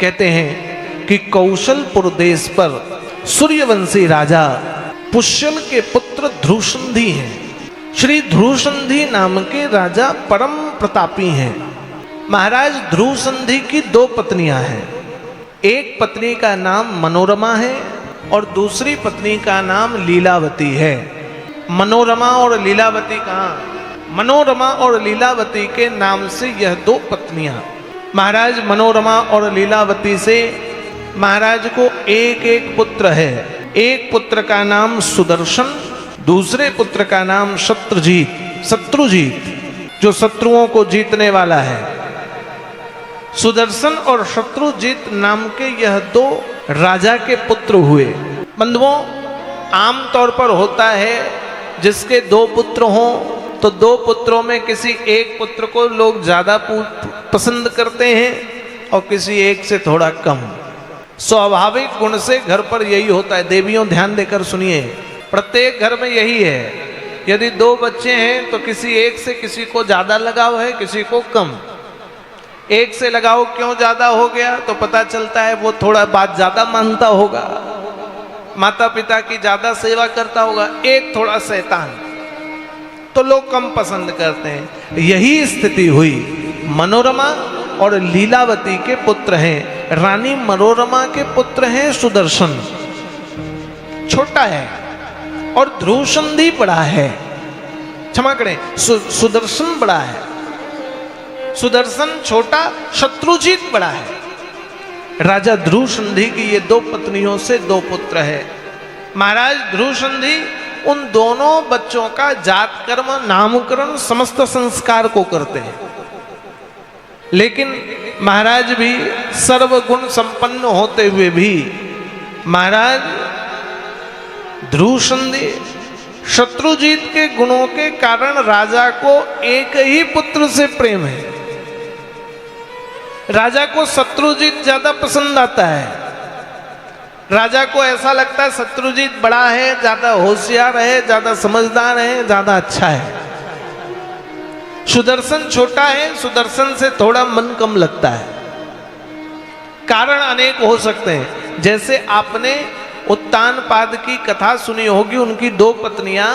कहते हैं कि कौशलपुर देश पर सूर्यवंशी राजा पुष्यल के पुत्र ध्रुवसंधि हैं। श्री ध्रुवसंधि नाम के राजा परम प्रतापी हैं। महाराज ध्रुवसंधि की 2 पत्नियां हैं। एक पत्नी का नाम मनोरमा है और दूसरी पत्नी का नाम लीलावती है। मनोरमा और लीलावती कहाँ? मनोरमा और लीलावती के नाम से यह 2 पत्नियां। महाराज मनोरमा और लीलावती से महाराज को एक एक पुत्र है। एक पुत्र का नाम सुदर्शन, दूसरे पुत्र का नाम शत्रुजीत, जो शत्रुओं को जीतने वाला है। सुदर्शन और शत्रुजीत नाम के यह 2 राजा के पुत्र हुए। बंधुओं, आमतौर पर होता है जिसके 2 पुत्र हों तो 2 पुत्रों में किसी एक पुत्र को लोग ज्यादा पसंद करते हैं और किसी एक से थोड़ा कम। स्वाभाविक गुण से घर पर यही होता है। देवियों, ध्यान देकर सुनिए, प्रत्येक घर में यही है। यदि 2 बच्चे हैं तो किसी एक से किसी को ज्यादा लगाव है, किसी को कम। एक से लगाव क्यों ज्यादा हो गया तो पता चलता है वो थोड़ा बात ज्यादा मानता होगा, माता पिता की ज्यादा सेवा करता होगा। एक थोड़ा शैतान, तो लोग कम पसंद करते हैं। यही स्थिति हुई। मनोरमा और लीलावती के पुत्र हैं। रानी मनोरमा के पुत्र हैं सुदर्शन, छोटा है, और ध्रुवसंधि बड़ा है। क्षमा करें, सुदर्शन बड़ा है। सुदर्शन छोटा, शत्रुजीत बड़ा है। राजा ध्रुवसंधि की ये 2 पत्नियों से 2 पुत्र है। महाराज ध्रुवसंधि उन दोनों बच्चों का जात कर्म, नामकरण, समस्त संस्कार को करते हैं। लेकिन महाराज भी सर्वगुण संपन्न होते हुए भी महाराज ध्रुवसंधि शत्रुजीत के गुणों के कारण राजा को एक ही पुत्र से प्रेम है। राजा को शत्रुजीत ज्यादा पसंद आता है। राजा को ऐसा लगता है शत्रुजीत बड़ा है, ज्यादा होशियार है, ज्यादा समझदार है, ज्यादा अच्छा है। सुदर्शन छोटा है, सुदर्शन से थोड़ा मन कम लगता है। कारण अनेक हो सकते हैं। जैसे आपने उत्तानपाद की कथा सुनी होगी, उनकी 2 पत्नियां,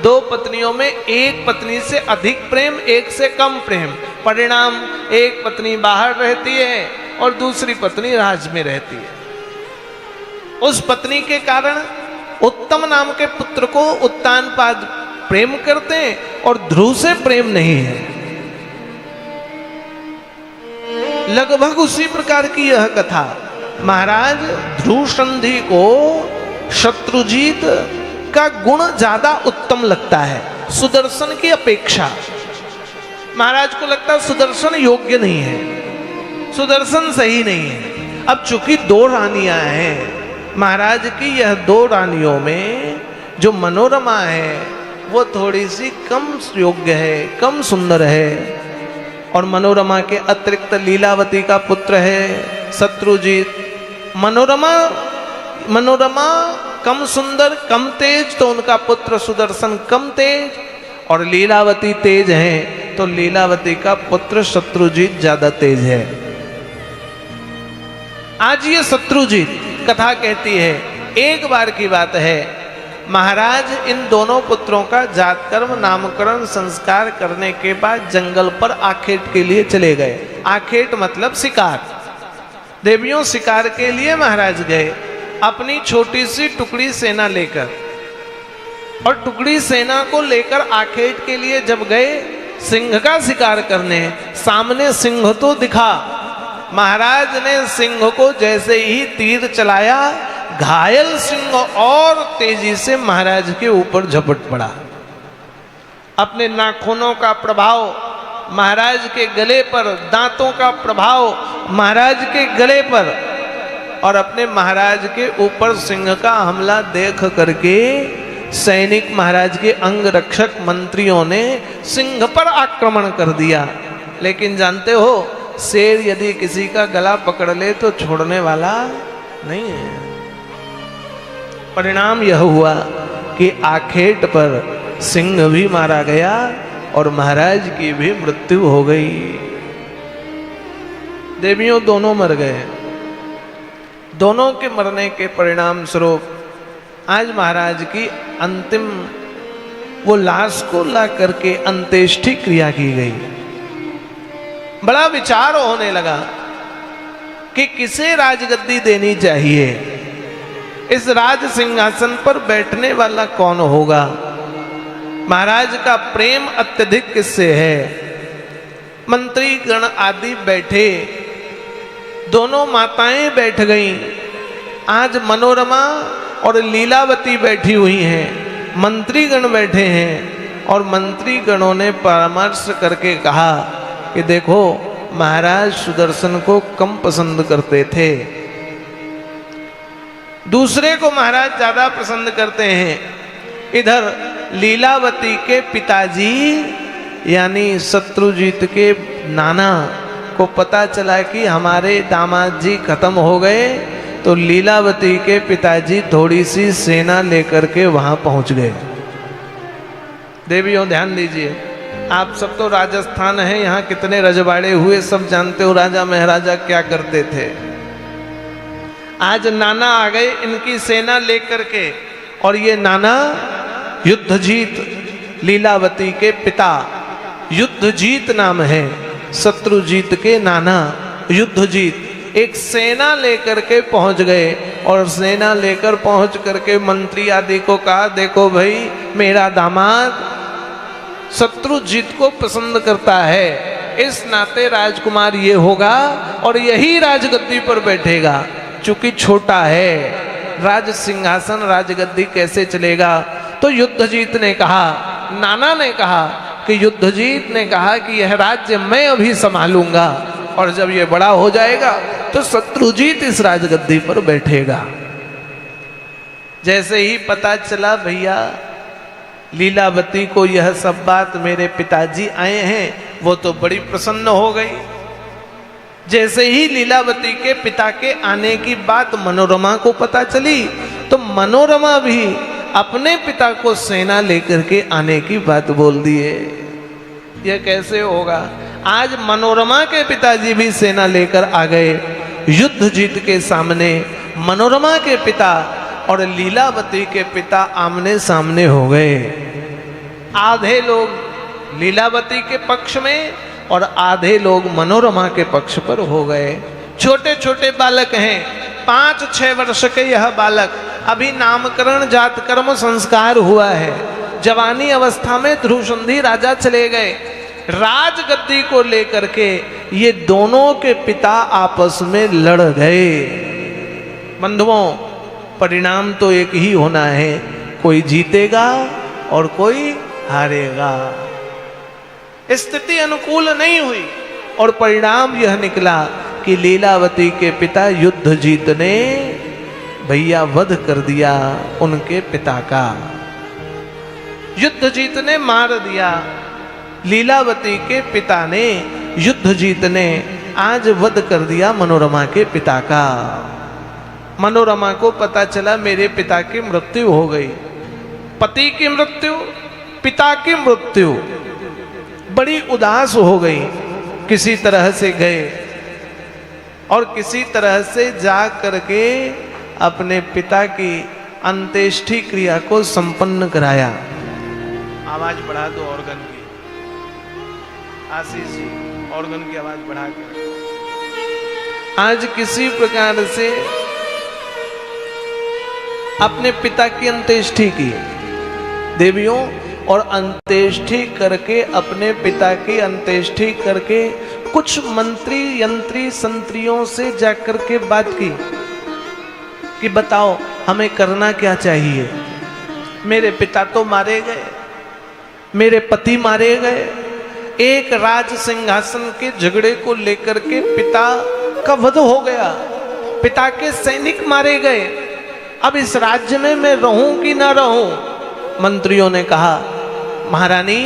2 पत्नियों में एक पत्नी से अधिक प्रेम, एक से कम प्रेम। परिणाम, एक पत्नी बाहर रहती है और दूसरी पत्नी राज में रहती है। उस पत्नी के कारण उत्तम नाम के पुत्र को उत्तानपाद प्रेम करते हैं और ध्रुव से प्रेम नहीं है। लगभग उसी प्रकार की यह कथा। महाराज ध्रुवसंधि को शत्रुजीत का गुण ज्यादा उत्तम लगता है सुदर्शन की अपेक्षा। महाराज को लगता है सुदर्शन योग्य नहीं है, सुदर्शन सही नहीं है। अब चूंकि 2 रानियां हैं, महाराज की यह 2 रानियों में जो मनोरमा है वो थोड़ी सी कम योग्य है, कम सुंदर है। और मनोरमा के अतिरिक्त लीलावती का पुत्र है शत्रुजीत। मनोरमा कम सुंदर, कम तेज, तो उनका पुत्र सुदर्शन कम तेज। और लीलावती तेज है तो लीलावती का पुत्र शत्रुजीत ज्यादा तेज है। आज ये शत्रुजीत कथा कहती है, एक बार की बात है, महाराज इन दोनों पुत्रों का जात कर्म, नामकरण, संस्कार करने के बाद जंगल पर आखेट के लिए चले गए। आखेट मतलब शिकार। देवियों, शिकार के लिए महाराज गए अपनी छोटी सी टुकड़ी सेना लेकर। और टुकड़ी सेना को लेकर आखेट के लिए जब गए सिंह का शिकार करने, सामने सिंह तो दिखा। महाराज ने सिंह को जैसे ही तीर चलाया, घायल सिंह और तेजी से महाराज के ऊपर झपट पड़ा। अपने नाखूनों का प्रभाव महाराज के गले पर, दांतों का प्रभाव महाराज के गले पर, और अपने महाराज के ऊपर सिंह का हमला देख करके सैनिक, महाराज के अंग रक्षक मंत्रियों ने सिंह पर आक्रमण कर दिया। लेकिन जानते हो, शेर यदि किसी का गला पकड़ ले तो छोड़ने वाला नहीं है। परिणाम यह हुआ कि आखेट पर सिंह भी मारा गया और महाराज की भी मृत्यु हो गई। देवियों, दोनों मर गए। दोनों के मरने के परिणाम स्वरूप आज महाराज की अंतिम वो लाश को ला करके अंत्येष्टि क्रिया की गई। बड़ा विचार होने लगा कि किसे राजगद्दी देनी चाहिए, इस राज सिंहासन पर बैठने वाला कौन होगा। महाराज का प्रेम अत्यधिक किससे है। मंत्री गण आदि बैठे, दोनों माताएं बैठ गईं। आज मनोरमा और लीलावती बैठी हुई हैं, मंत्रीगण बैठे हैं और मंत्रीगणों ने परामर्श करके कहा कि देखो महाराज सुदर्शन को कम पसंद करते थे, दूसरे को महाराज ज्यादा पसंद करते हैं। इधर लीलावती के पिताजी यानी शत्रुजीत के नाना को पता चला कि हमारे दामाद जी खत्म हो गए, तो लीलावती के पिताजी थोड़ी सी सेना लेकर के वहां पहुंच गए। देवियों ध्यान दीजिए, आप सब तो राजस्थान है, यहाँ कितने रजवाड़े हुए सब जानते हो राजा महाराजा क्या करते थे। आज नाना आ गए इनकी सेना लेकर के, और ये नाना युद्धजीत लीलावती के पिता, युद्धजीत नाम है, शत्रुजीत के नाना युद्धजीत एक सेना लेकर के पहुंच गए। और सेना लेकर पहुंच करके मंत्री आदि को कहा देखो भाई मेरा दामाद शत्रुजीत को पसंद करता है, इस नाते राजकुमार ये होगा और यही राजगद्दी पर बैठेगा। चूंकि छोटा है, राज सिंहासन राजगद्दी कैसे चलेगा। तो युद्धजीत ने कहा, नाना ने कहा कि युद्धजीत ने कहा कि यह राज्य मैं अभी संभालूंगा और जब ये बड़ा हो जाएगा तो शत्रुजीत इस राजगद्दी पर बैठेगा। जैसे ही पता चला भैया लीलावती को यह सब बात मेरे पिताजी आए हैं, वो तो बड़ी प्रसन्न हो गई। जैसे ही लीलावती के पिता के आने की बात मनोरमा को पता चली, तो मनोरमा भी अपने पिता को सेना लेकर के आने की बात बोल दिए। यह कैसे होगा। आज मनोरमा के पिताजी भी सेना लेकर आ गए युद्धजीत के सामने। मनोरमा के पिता और लीलावती के पिता आमने सामने हो गए। आधे लोग लीलावती के पक्ष में और आधे लोग मनोरमा के पक्ष पर हो गए। छोटे छोटे बालक हैं, 5-6 वर्ष के यह बालक, अभी नामकरण जात कर्म संस्कार हुआ है। जवानी अवस्था में ध्रुवसंधि राजा चले गए। राजगद्दी को लेकर के ये दोनों के पिता आपस में लड़ गए। बंधुओं, परिणाम तो एक ही होना है, कोई जीतेगा और कोई हारेगा। स्थिति अनुकूल नहीं हुई और परिणाम यह निकला कि लीलावती के पिता युद्धजीत ने भैया वध कर दिया उनके पिता का। युद्धजीत ने मार दिया। लीलावती के पिता ने, युद्धजीत ने आज वध कर दिया मनोरमा के पिता का। मनोरमा को पता चला मेरे पिता की मृत्यु हो गई। पति की मृत्यु, पिता की मृत्यु, बड़ी उदास हो गई। किसी तरह से गए और किसी तरह से जा करके अपने पिता की अंत्येष्टि क्रिया को संपन्न कराया। आवाज बढ़ा दो ऑर्गन की, आशीष जी ऑर्गन की आवाज बढ़ा कर। आज किसी प्रकार से अपने पिता की अंत्येष्टि की देवियों, और अंत्येष्टि करके अपने पिता की अंत्येष्टि करके कुछ मंत्री यंत्री संत्रियों से जाकर के बात की कि बताओ हमें करना क्या चाहिए। मेरे पिता तो मारे गए, मेरे पति मारे गए, एक राज सिंहासन के झगड़े को लेकर के पिता का वध हो गया, पिता के सैनिक मारे गए। अब इस राज्य में मैं रहूं कि ना रहूं। मंत्रियों ने कहा महारानी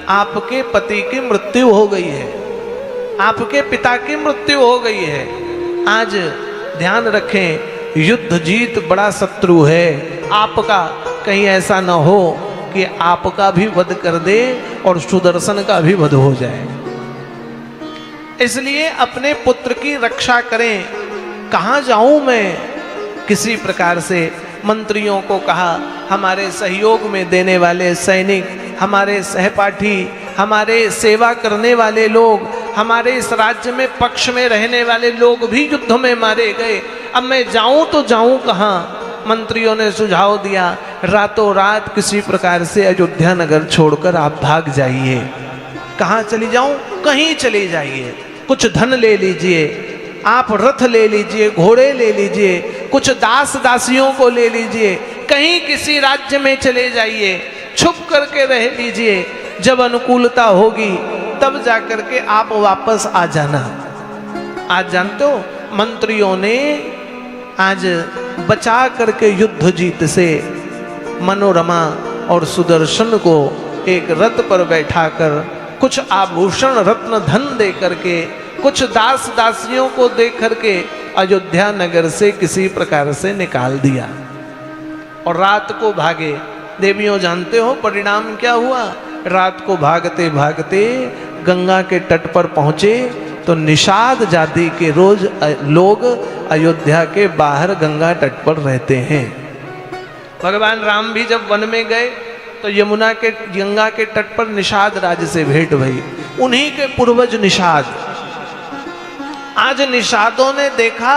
आपके पति की मृत्यु हो गई है, आपके पिता की मृत्यु हो गई है। आज ध्यान रखें युद्धजीत बड़ा शत्रु है आपका, कहीं ऐसा न हो कि आपका भी वध कर दे और सुदर्शन का भी वध हो जाए। इसलिए अपने पुत्र की रक्षा करें। कहाँ जाऊं मैं। किसी प्रकार से मंत्रियों को कहा, हमारे सहयोग में देने वाले सैनिक, हमारे सहपाठी, हमारे सेवा करने वाले लोग, हमारे इस राज्य में पक्ष में रहने वाले लोग भी युद्ध में मारे गए, अब मैं जाऊं तो जाऊं कहाँ। मंत्रियों ने सुझाव दिया, रातों रात किसी प्रकार से अयोध्या नगर छोड़कर आप भाग जाइए। कहाँ चली जाऊं? कहीं चली जाइए, कुछ धन ले लीजिए, आप रथ ले लीजिए, घोड़े ले लीजिए, कुछ दास दासियों को ले लीजिए, कहीं किसी राज्य में चले जाइए, छुप करके रह लीजिए, जब अनुकूलता होगी तब जाकर के आप वापस आ जाना। आज जानते हो मंत्रियों ने आज बचा करके युद्ध जीत से मनोरमा और सुदर्शन को एक रथ पर बैठाकर कुछ आभूषण रत्न धन दे करके, कुछ दास दासियों को दे करके अयोध्या नगर से किसी प्रकार से निकाल दिया और रात को भागे। देवियों जानते हो परिणाम क्या हुआ? रात को भागते भागते गंगा के तट पर पहुंचे तो निषाद जाति के रोज लोग अयोध्या के बाहर गंगा तट पर रहते हैं। भगवान राम भी जब वन में गए तो यमुना के गंगा के तट पर निषाद राज से भेंट भई, उन्हीं के पूर्वज निषाद। आज निषादों ने देखा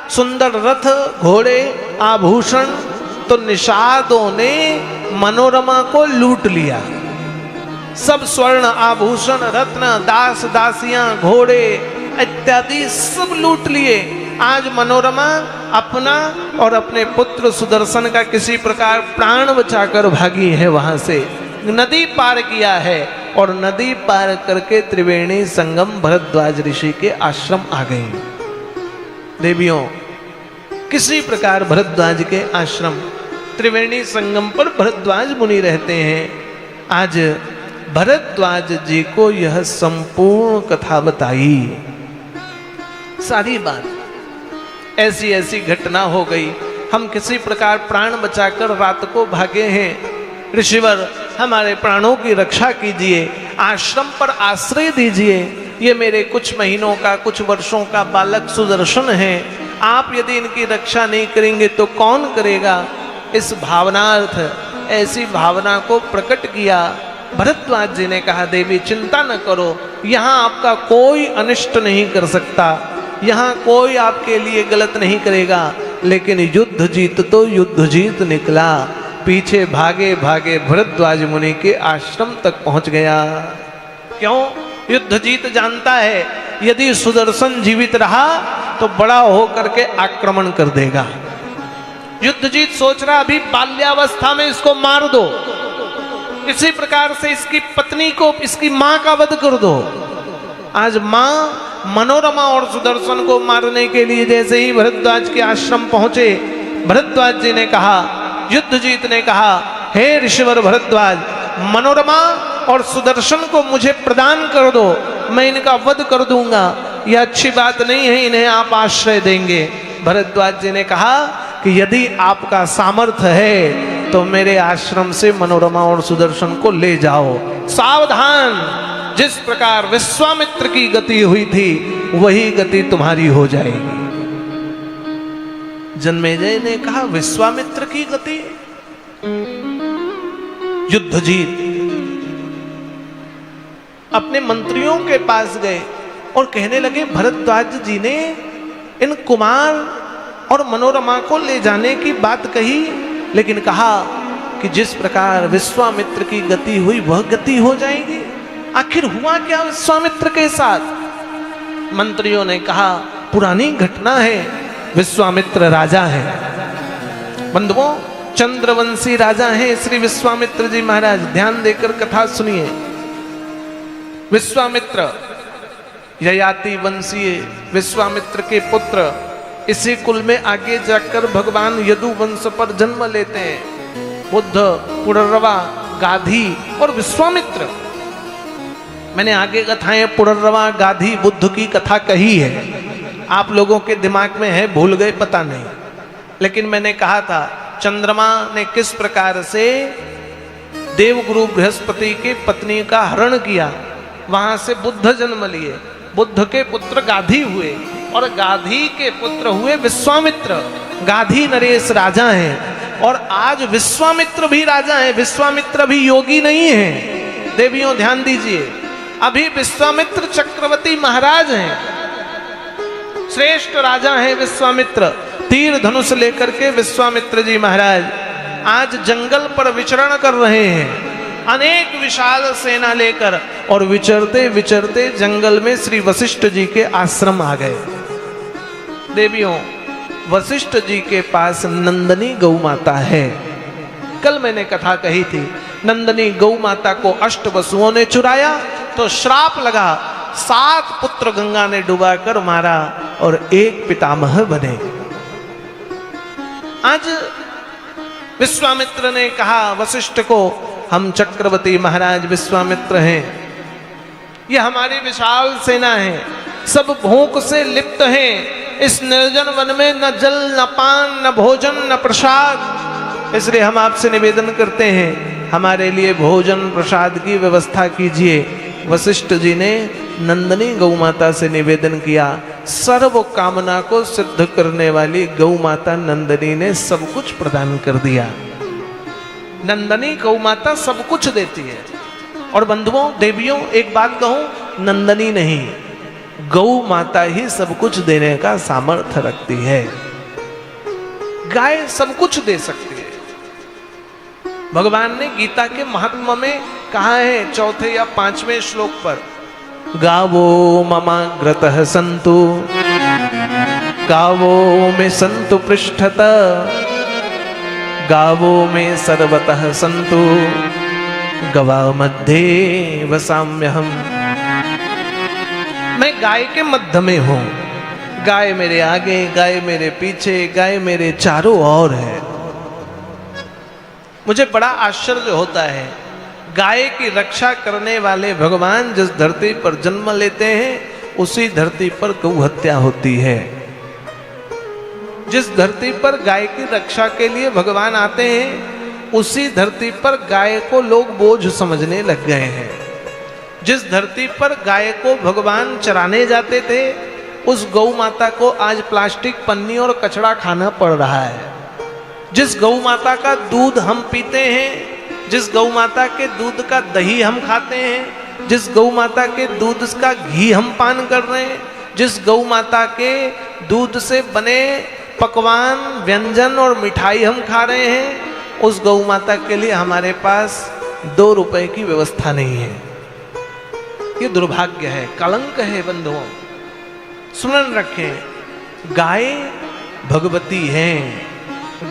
सुंदर रथ, घोड़े, आभूषण, तो निषादों ने मनोरमा को लूट लिया। सब स्वर्ण आभूषण, रत्न, दास दासियां, घोड़े इत्यादि सब लूट लिए। आज मनोरमा अपना और अपने पुत्र सुदर्शन का किसी प्रकार प्राण बचाकर भागी है, वहां से नदी पार किया है और नदी पार करके त्रिवेणी संगम भरद्वाज ऋषि के आश्रम आ गई। देवियों किसी प्रकार भरद्वाज के आश्रम त्रिवेणी संगम पर भरद्वाज मुनि रहते हैं। आज भरद्वाज जी को यह संपूर्ण कथा बताई, सारी बात, ऐसी ऐसी घटना हो गई, हम किसी प्रकार प्राण बचाकर रात को भागे हैं। ऋषिवर हमारे प्राणों की रक्षा कीजिए, आश्रम पर आश्रय दीजिए। ये मेरे कुछ महीनों का, कुछ वर्षों का बालक सुदर्शन है, आप यदि इनकी रक्षा नहीं करेंगे तो कौन करेगा। इस भावनार्थ ऐसी भावना को प्रकट किया। भरद्वाज जी ने कहा, देवी चिंता न करो, यहाँ आपका कोई अनिष्ट नहीं कर सकता, यहाँ कोई आपके लिए गलत नहीं करेगा। लेकिन युद्ध जीत तो युद्ध जीत निकला, पीछे भागे भागे भरद्वाज मुनि के आश्रम तक पहुंच गया। क्यों? युद्ध जीत जानता है, यदि सुदर्शन जीवित रहा तो बड़ा होकर के आक्रमण कर देगा। युद्ध जीत सोच रहा अभी बाल्यावस्था में इसको मार दो, इसी प्रकार से इसकी पत्नी को, इसकी मां का वध कर दो। आज मां मनोरमा और सुदर्शन को मारने के लिए जैसे ही भरद्वाज के आश्रम पहुंचे, भरद्वाज जी ने कहा, युद्ध जीत ने कहा, हे ऋषिवर भरद्वाज, मनोरमा और सुदर्शन को मुझे प्रदान कर दो, मैं इनका वध कर दूंगा। यह अच्छी बात नहीं है, इन्हें आप आश्रय देंगे। भरद्वाज जी ने कहा कि यदि आपका सामर्थ्य है तो मेरे आश्रम से मनोरमा और सुदर्शन को ले जाओ। सावधान, जिस प्रकार विश्वामित्र की गति हुई थी वही गति तुम्हारी हो जाएगी। जन्मेजय ने कहा, विश्वामित्र की गति? युद्ध जीत अपने मंत्रियों के पास गए और कहने लगे, भरद्वाज जी ने इन कुमार और मनोरमा को ले जाने की बात कही, लेकिन कहा कि जिस प्रकार विश्वामित्र की गति हुई वह गति हो जाएगी। आखिर हुआ क्या विश्वामित्र के साथ? मंत्रियों ने कहा, पुरानी घटना है, विश्वामित्र राजा है। बंधुओं, चंद्रवंशी राजा हैं श्री विश्वामित्र जी महाराज। ध्यान देकर कथा सुनिए। विश्वामित्र ययाति वंशीय विश्वामित्र के पुत्र, इसी कुल में आगे जाकर भगवान यदु वंश पर जन्म लेते हैं। बुद्ध, पुनर्रवा, गाधी और विश्वामित्र। मैंने आगे कथाएं पुनर्रवा, गाधी, बुद्ध की कथा कही है, आप लोगों के दिमाग में है, भूल गए पता नहीं। लेकिन मैंने कहा था चंद्रमा ने किस प्रकार से देवगुरु बृहस्पति के पत्नी का हरण किया, वहां से बुद्ध जन्म लिए, बुद्ध के पुत्र गाधी हुए और गाधी के पुत्र हुए विश्वामित्र। गाधी नरेश राजा हैं और आज विश्वामित्र भी राजा हैं। विश्वामित्र भी योगी नहीं हैं। देवियों ध्यान दीजिए, अभी विश्वामित्र चक्रवर्ती महाराज हैं, श्रेष्ठ राजा हैं विश्वामित्र। तीर धनुष लेकर के विश्वामित्र जी महाराज आज जंगल पर विचरण कर रहे हैं, अनेक विशाल सेना लेकर, और विचरते विचरते जंगल में श्री वशिष्ठ जी के आश्रम आ गए। देवियों, वशिष्ठ जी के पास नंदनी गौ माता है। कल मैंने कथा कही थी, नंदनी गौ माता को अष्ट वसुओं ने चुराया तो श्राप लगा, 7 पुत्र गंगा ने डुबाकर मारा और एक पितामह बने। आज विश्वामित्र ने कहा वशिष्ठ को, हम चक्रवर्ती महाराज विश्वामित्र हैं, ये हमारी विशाल सेना है, सब भूख से लिप्त हैं, इस निर्जन वन में न जल न पान न भोजन न प्रसाद, इसलिए हम आपसे निवेदन करते हैं हमारे लिए भोजन प्रसाद की व्यवस्था कीजिए। वशिष्ठ जी ने नंदनी गौ माता से निवेदन किया। सर्व कामना को सिद्ध करने वाली गौ माता नंदनी ने सब कुछ प्रदान कर दिया। नंदनी गौ माता सब कुछ देती है। और बंधुओं देवियों, एक बात कहूं, नंदनी नहीं, गौ माता ही सब कुछ देने का सामर्थ्य रखती है। गाय सब कुछ दे सकती है। भगवान ने गीता के महात्मा में कहा है 4 या 5वें श्लोक पर, गावो ममाग्रतः सन्तु गावो में सन्तु पृष्ठतः गावो में सर्वतः सन्तु गवा मध्ये वसाम्यहम्। मैं गाय के मध्य में हूं, गाय मेरे आगे, गाय मेरे पीछे, गाय मेरे चारों ओर है। मुझे बड़ा आश्चर्य होता है, गाय की रक्षा करने वाले भगवान जिस धरती पर जन्म लेते हैं उसी धरती पर गौ हत्या होती है। जिस धरती पर गाय की रक्षा के लिए भगवान आते हैं उसी धरती पर गाय को लोग बोझ समझने लग गए हैं। जिस धरती पर गाय को भगवान चराने जाते थे उस गौ माता को आज प्लास्टिक पन्नी और कचड़ा खाना पड़ रहा है। जिस गौ माता का दूध हम पीते हैं, जिस गौ माता के दूध का दही हम खाते हैं, जिस गौ माता के दूध का घी हम पान कर रहे हैं, जिस गौ माता के दूध से बने पकवान व्यंजन और मिठाई हम खा रहे हैं, उस गौ माता के लिए हमारे पास 2 रुपए की व्यवस्था नहीं है। ये दुर्भाग्य है, कलंक है। बंधुओं स्मरण रखें, गाय भगवती हैं,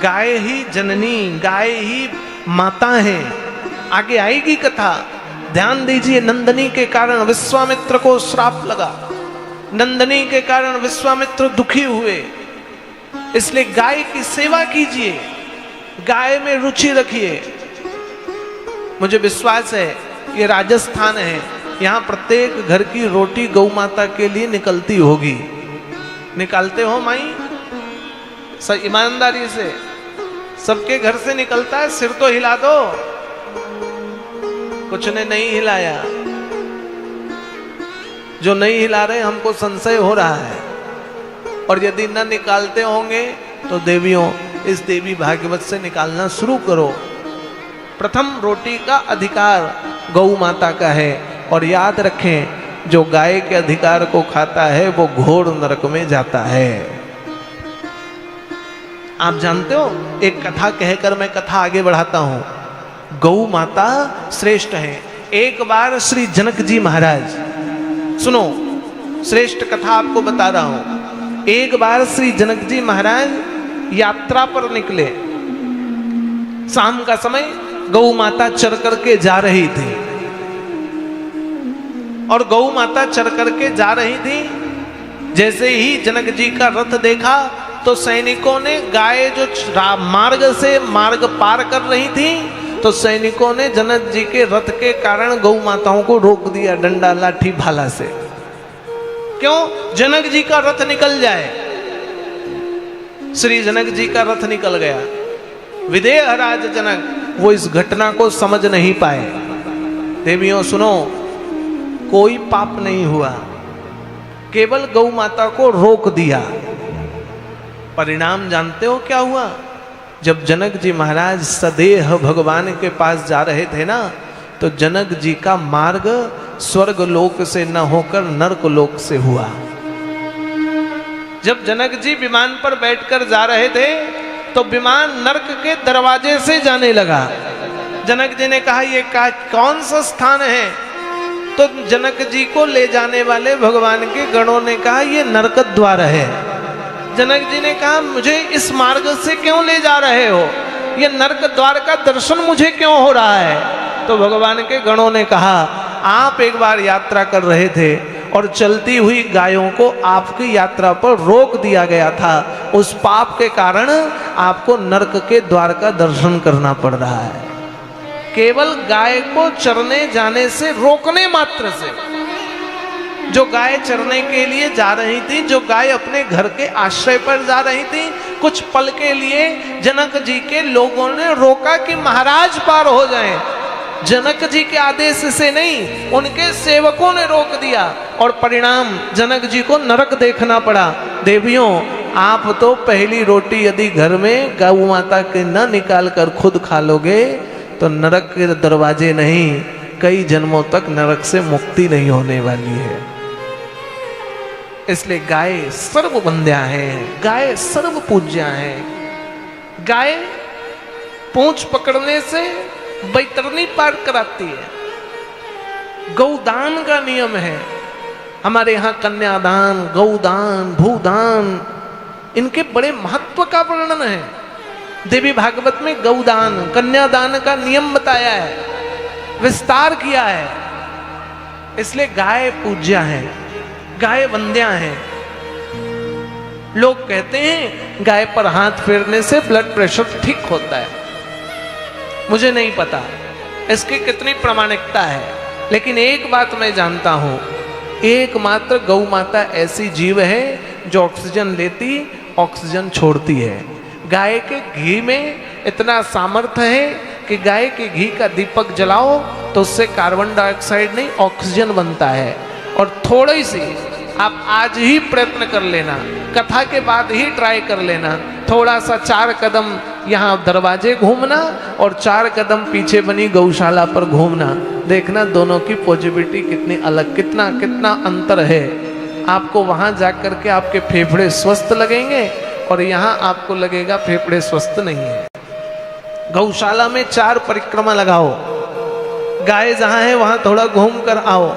गाय ही जननी, गाय ही माता है। आगे आएगी कथा, ध्यान दीजिए। नंदनी के कारण विश्वामित्र को श्राप लगा, नंदनी के कारण विश्वामित्र दुखी हुए, इसलिए गाय की सेवा कीजिए, गाय में रुचि रखिए। मुझे विश्वास है ये राजस्थान है, यहाँ प्रत्येक घर की रोटी गौ माता के लिए निकलती होगी। निकालते हो माई? ईमानदारी से सबके घर से निकलता है, सिर तो हिला दो। कुछ ने नहीं हिलाया, जो नहीं हिला रहे हमको संशय हो रहा है। और यदि न निकालते होंगे तो देवियों इस देवी भागवत से निकालना शुरू करो। प्रथम रोटी का अधिकार गौ माता का है, और याद रखें जो गाय के अधिकार को खाता है वो घोर नरक में जाता है। आप जानते हो, एक कथा कहकर मैं कथा आगे बढ़ाता हूं। गौ माता श्रेष्ठ है। एक बार श्री जनक जी महाराज, सुनो श्रेष्ठ कथा आपको बता रहा हूं। एक बार श्री जनक जी महाराज यात्रा पर निकले, शाम का समय, गौ माता चर करके जा रही थी, और गौ माता चर करके जा रही थी। जैसे ही जनक जी का रथ देखा तो सैनिकों ने, गाय जो मार्ग से मार्ग पार कर रही थी, तो सैनिकों ने जनक जी के रथ के कारण गौ माताओं को रोक दिया डंडा लाठी भाला से। क्यों? जनक जी का रथ निकल जाए। श्री जनक जी का रथ निकल गया। विदेह राज जनक वो इस घटना को समझ नहीं पाए। देवियों सुनो, कोई पाप नहीं हुआ, केवल गौ माता को रोक दिया। परिणाम जानते हो क्या हुआ? जब जनक जी महाराज सदेह भगवान के पास जा रहे थे ना, तो जनक जी का मार्ग स्वर्ग लोक से न होकर नरक लोक से हुआ। जब जनक जी विमान पर बैठकर जा रहे थे तो विमान नरक के दरवाजे से जाने लगा। जनक जी ने कहा ये कौन सा स्थान है? तो जनक जी को ले जाने वाले भगवान के गणों ने कहा ये नरक द्वार है। जनक जी ने कहा मुझे इस मार्ग से क्यों ले जा रहे हो? ये नरक द्वार का दर्शन मुझे क्यों हो रहा है? तो भगवान के गणों ने कहा आप एक बार यात्रा कर रहे थे और चलती हुई गायों को आपकी यात्रा पर रोक दिया गया था। उस पाप के कारण आपको नरक के द्वार का दर्शन करना पड़ रहा है। केवल गाय को चरने जाने से रोकने मात्र से, जो गाय चरने के लिए जा रही थी, जो गाय अपने घर के आश्रय पर जा रही थी, कुछ पल के लिए जनक जी के लोगों ने रोका कि महाराज पार हो जाएं। जनक जी के आदेश से नहीं, उनके सेवकों ने रोक दिया और परिणाम जनक जी को नरक देखना पड़ा। देवियों, आप तो पहली रोटी यदि घर में गौ माता के न निकाल कर खुद खा लोगे तो नरक के दरवाजे नहीं, कई जन्मों तक नरक से मुक्ति नहीं होने वाली है। इसलिए गाय सर्व वंद्या है, गाय सर्व पूज्या है। गाय पूंछ पकड़ने से बैतरनी पार कराती है। गौदान का नियम है हमारे यहाँ, कन्यादान, गौदान, भूदान, इनके बड़े महत्व का वर्णन है। देवी भागवत में गौदान, कन्यादान का नियम बताया है, विस्तार किया है। इसलिए गाय पूज्या है, गाय वंद्या है। लोग कहते हैं गाय पर हाथ फेरने से ब्लड प्रेशर ठीक होता है। मुझे नहीं पता इसकी कितनी प्रामाणिकता है, लेकिन एक बात मैं जानता हूं, एकमात्र गौ माता ऐसी जीव है जो ऑक्सीजन लेती, ऑक्सीजन छोड़ती है। गाय के घी में इतना सामर्थ्य है कि गाय के घी का दीपक जलाओ तो उससे कार्बन डाइऑक्साइड नहीं, ऑक्सीजन बनता है। और थोड़ी सी आप आज ही प्रयत्न कर लेना, कथा के बाद ही ट्राई कर लेना, थोड़ा सा 4 कदम यहाँ दरवाजे घूमना और 4 कदम पीछे बनी गौशाला पर घूमना, देखना दोनों की पॉजिटिविटी कितनी अलग, कितना कितना अंतर है। आपको वहां जाकर के आपके फेफड़े स्वस्थ लगेंगे और यहाँ आपको लगेगा फेफड़े स्वस्थ नहीं है। गौशाला में 4 परिक्रमा लगाओ, गाय जहां है वहां थोड़ा घूम कर आओ,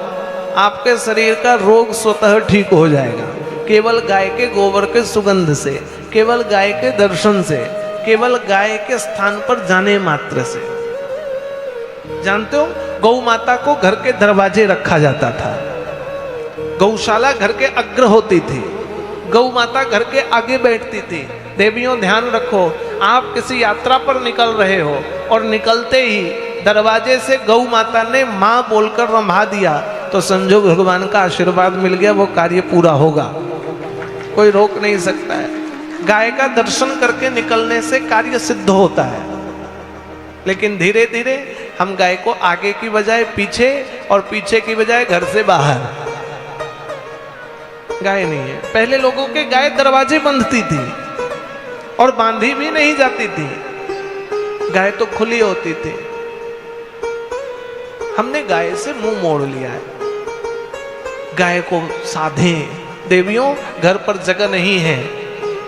आपके शरीर का रोग स्वतः ठीक हो जाएगा। केवल गाय के गोबर के सुगंध से, केवल गाय के दर्शन से, केवल गाय के स्थान पर जाने मात्र से। जानते हो, गौ माता को घर के दरवाजे रखा जाता था। गौशाला घर के अग्र होती थी, गौ माता घर के आगे बैठती थी। देवियों ध्यान रखो, आप किसी यात्रा पर निकल रहे हो और निकलते ही दरवाजे से गौ माता ने माँ बोलकर रंभा दिया तो समझो भगवान का आशीर्वाद मिल गया, वो कार्य पूरा होगा, कोई रोक नहीं सकता है। गाय का दर्शन करके निकलने से कार्य सिद्ध होता है। लेकिन धीरे धीरे हम गाय को आगे की बजाय पीछे और पीछे की बजाय घर से बाहर, गाय नहीं है। पहले लोगों के गाय दरवाजे बंधती थी और बांधी भी नहीं जाती थी, गाय तो खुली होती थी। हमने गाय से मुंह मोड़ लिया है, गाय को साधें। देवियों, घर पर जगह नहीं है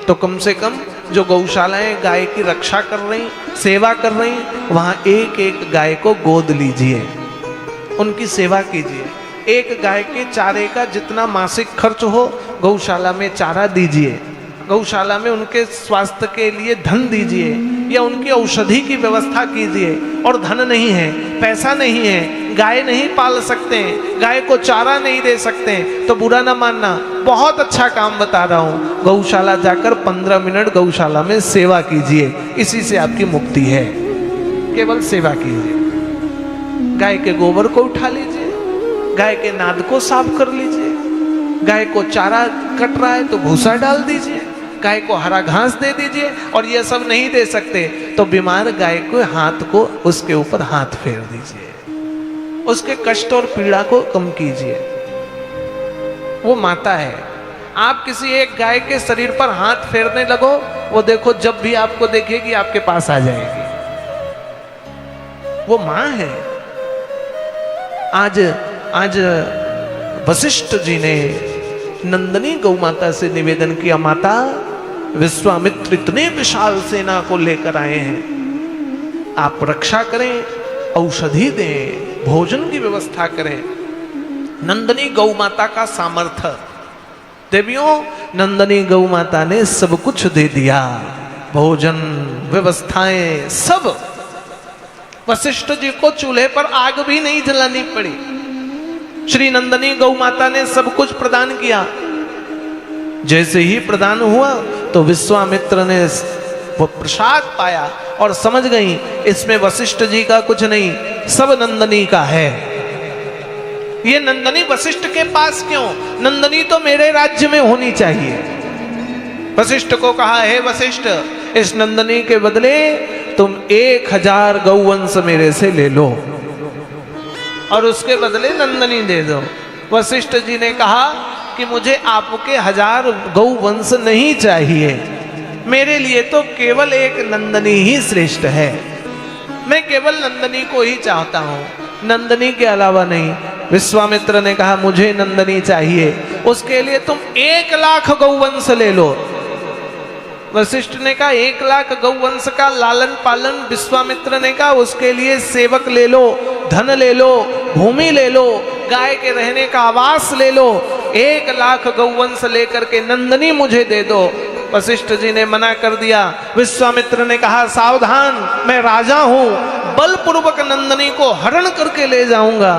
तो कम से कम जो गौशालाएं गाय की रक्षा कर रही, सेवा कर रही, वहां एक एक गाय को गोद लीजिए, उनकी सेवा कीजिए। एक गाय के चारे का जितना मासिक खर्च हो गौशाला में चारा दीजिए, गौशाला में उनके स्वास्थ्य के लिए धन दीजिए या उनकी औषधि की व्यवस्था कीजिए। और धन नहीं है, पैसा नहीं है, गाय नहीं पाल सकते हैं, गाय को चारा नहीं दे सकते हैं, तो बुरा ना मानना, बहुत अच्छा काम बता रहा हूँ। गौशाला जाकर 15 मिनट गौशाला में सेवा कीजिए, इसी से आपकी मुक्ति है। केवल सेवा कीजिए, गाय के गोबर को उठा लीजिए, गाय के नाद को साफ कर लीजिए, गाय को चारा कट रहा है तो भूसा डाल दीजिए, गाय को हरा घास दे दीजिए। और ये सब नहीं दे सकते तो बीमार गाय को हाथ को उसके ऊपर हाथ फेर दीजिए, उसके कष्ट और पीड़ा को कम कीजिए। वो माता है। आप किसी एक गाय के शरीर पर हाथ फेरने लगो, वो देखो जब भी आपको देखेगी आपके पास आ जाएगी। वो मां है। आज वशिष्ठ जी ने नंदनी गौ माता से निवेदन किया, माता विश्वामित्र इतने विशाल सेना को लेकर आए हैं, आप रक्षा करें, औषधि दें, भोजन की व्यवस्था करें। नंदनी गौ माता का सामर्थ्य, देवियों नंदनी गौ माता ने सब कुछ दे दिया, भोजन व्यवस्थाएं सब। वशिष्ठ जी को चूल्हे पर आग भी नहीं जलानी पड़ी। श्री नंदनी गौ माता ने सब कुछ प्रदान किया। जैसे ही प्रदान हुआ तो विश्वामित्र ने वो प्रसाद पाया और समझ गई इसमें वशिष्ठ जी का कुछ नहीं, सब नंदनी का है। ये नंदनी वशिष्ठ के पास क्यों? नंदनी तो मेरे राज्य में होनी चाहिए। वशिष्ठ को कहा, हे वशिष्ठ, इस नंदनी के बदले तुम 1000 गौवंश मेरे से ले लो और उसके बदले नंदनी दे दो। वशिष्ठ जी ने कहा कि मुझे आपके 1000 गौवंश नहीं चाहिए, मेरे लिए तो केवल एक नंदनी ही श्रेष्ठ है। मैं केवल नंदनी को ही चाहता हूं, नंदनी के अलावा नहीं। विश्वामित्र ने कहा, मुझे नंदनी चाहिए, उसके लिए तुम 1,00,000 गौवंश ले लो। वशिष्ठ ने कहा, 1,00,000 गौवंश का लालन पालन? विश्वामित्र ने कहा, उसके लिए सेवक ले लो, धन ले लो, भूमि ले लो, गाय के रहने का आवास ले लो, 1,00,000 गौवंश लेकर के नंदनी मुझे दे दो। वशिष्ठ जी ने मना कर दिया। विश्वामित्र ने कहा, सावधान, मैं राजा हूं, बलपूर्वक नंदनी को हरण करके ले जाऊंगा।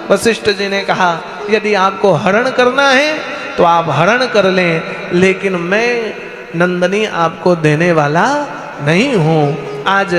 वशिष्ठ जी ने कहा, यदि आपको हरण करना है तो आप हरण कर लें, लेकिन मैं नंदनी आपको देने वाला नहीं हूं। आज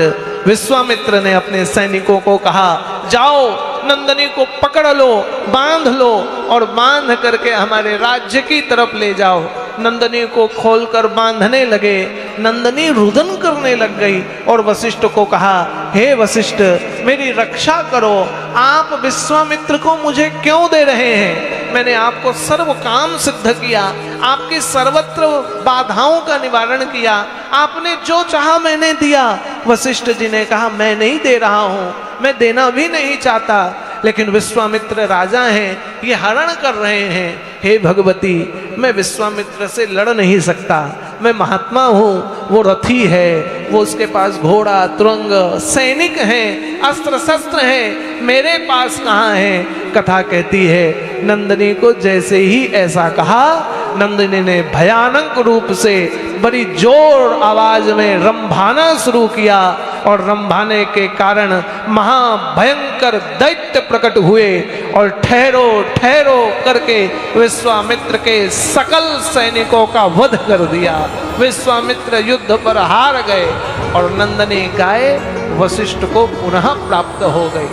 विश्वामित्र ने अपने सैनिकों को कहा, जाओ नंदनी को पकड़ लो, बांध लो और बांध करके हमारे राज्य की तरफ ले जाओ। नंदनी को खोलकर बांधने लगे। नंदनी रुदन करने लग गई और वशिष्ठ को कहा, हे वशिष्ठ, मेरी रक्षा करो, आप विश्वामित्र को मुझे क्यों दे रहे हैं? मैंने आपको सर्व काम सिद्ध किया, आपकी सर्वत्र बाधाओं का निवारण किया, आपने जो चाहा मैंने दिया। वशिष्ठ जी ने कहा, मैं नहीं दे रहा हूं, मैं देना भी नहीं चाहता, लेकिन विश्वामित्र राजा हैं, ये हरण कर रहे हैं। हे भगवती, मैं विश्वामित्र से लड़ नहीं सकता, मैं महात्मा हूँ, वो रथी है, वो उसके पास घोड़ा, तुरंग, सैनिक हैं, अस्त्र शस्त्र हैं, मेरे पास कहाँ है? कथा कहती है, नंदनी को जैसे ही ऐसा कहा, नंदिनी ने भयानक रूप से बड़ी जोर आवाज में रंभाना शुरू किया और रंभाने के कारण महाभयंकर दैत्य प्रकट हुए और ठहरो ठहरो करके विश्वामित्र के सकल सैनिकों का वध कर दिया। विश्वामित्र युद्ध पर हार गए और नंदनी गाय वशिष्ठ को पुनः प्राप्त हो गई।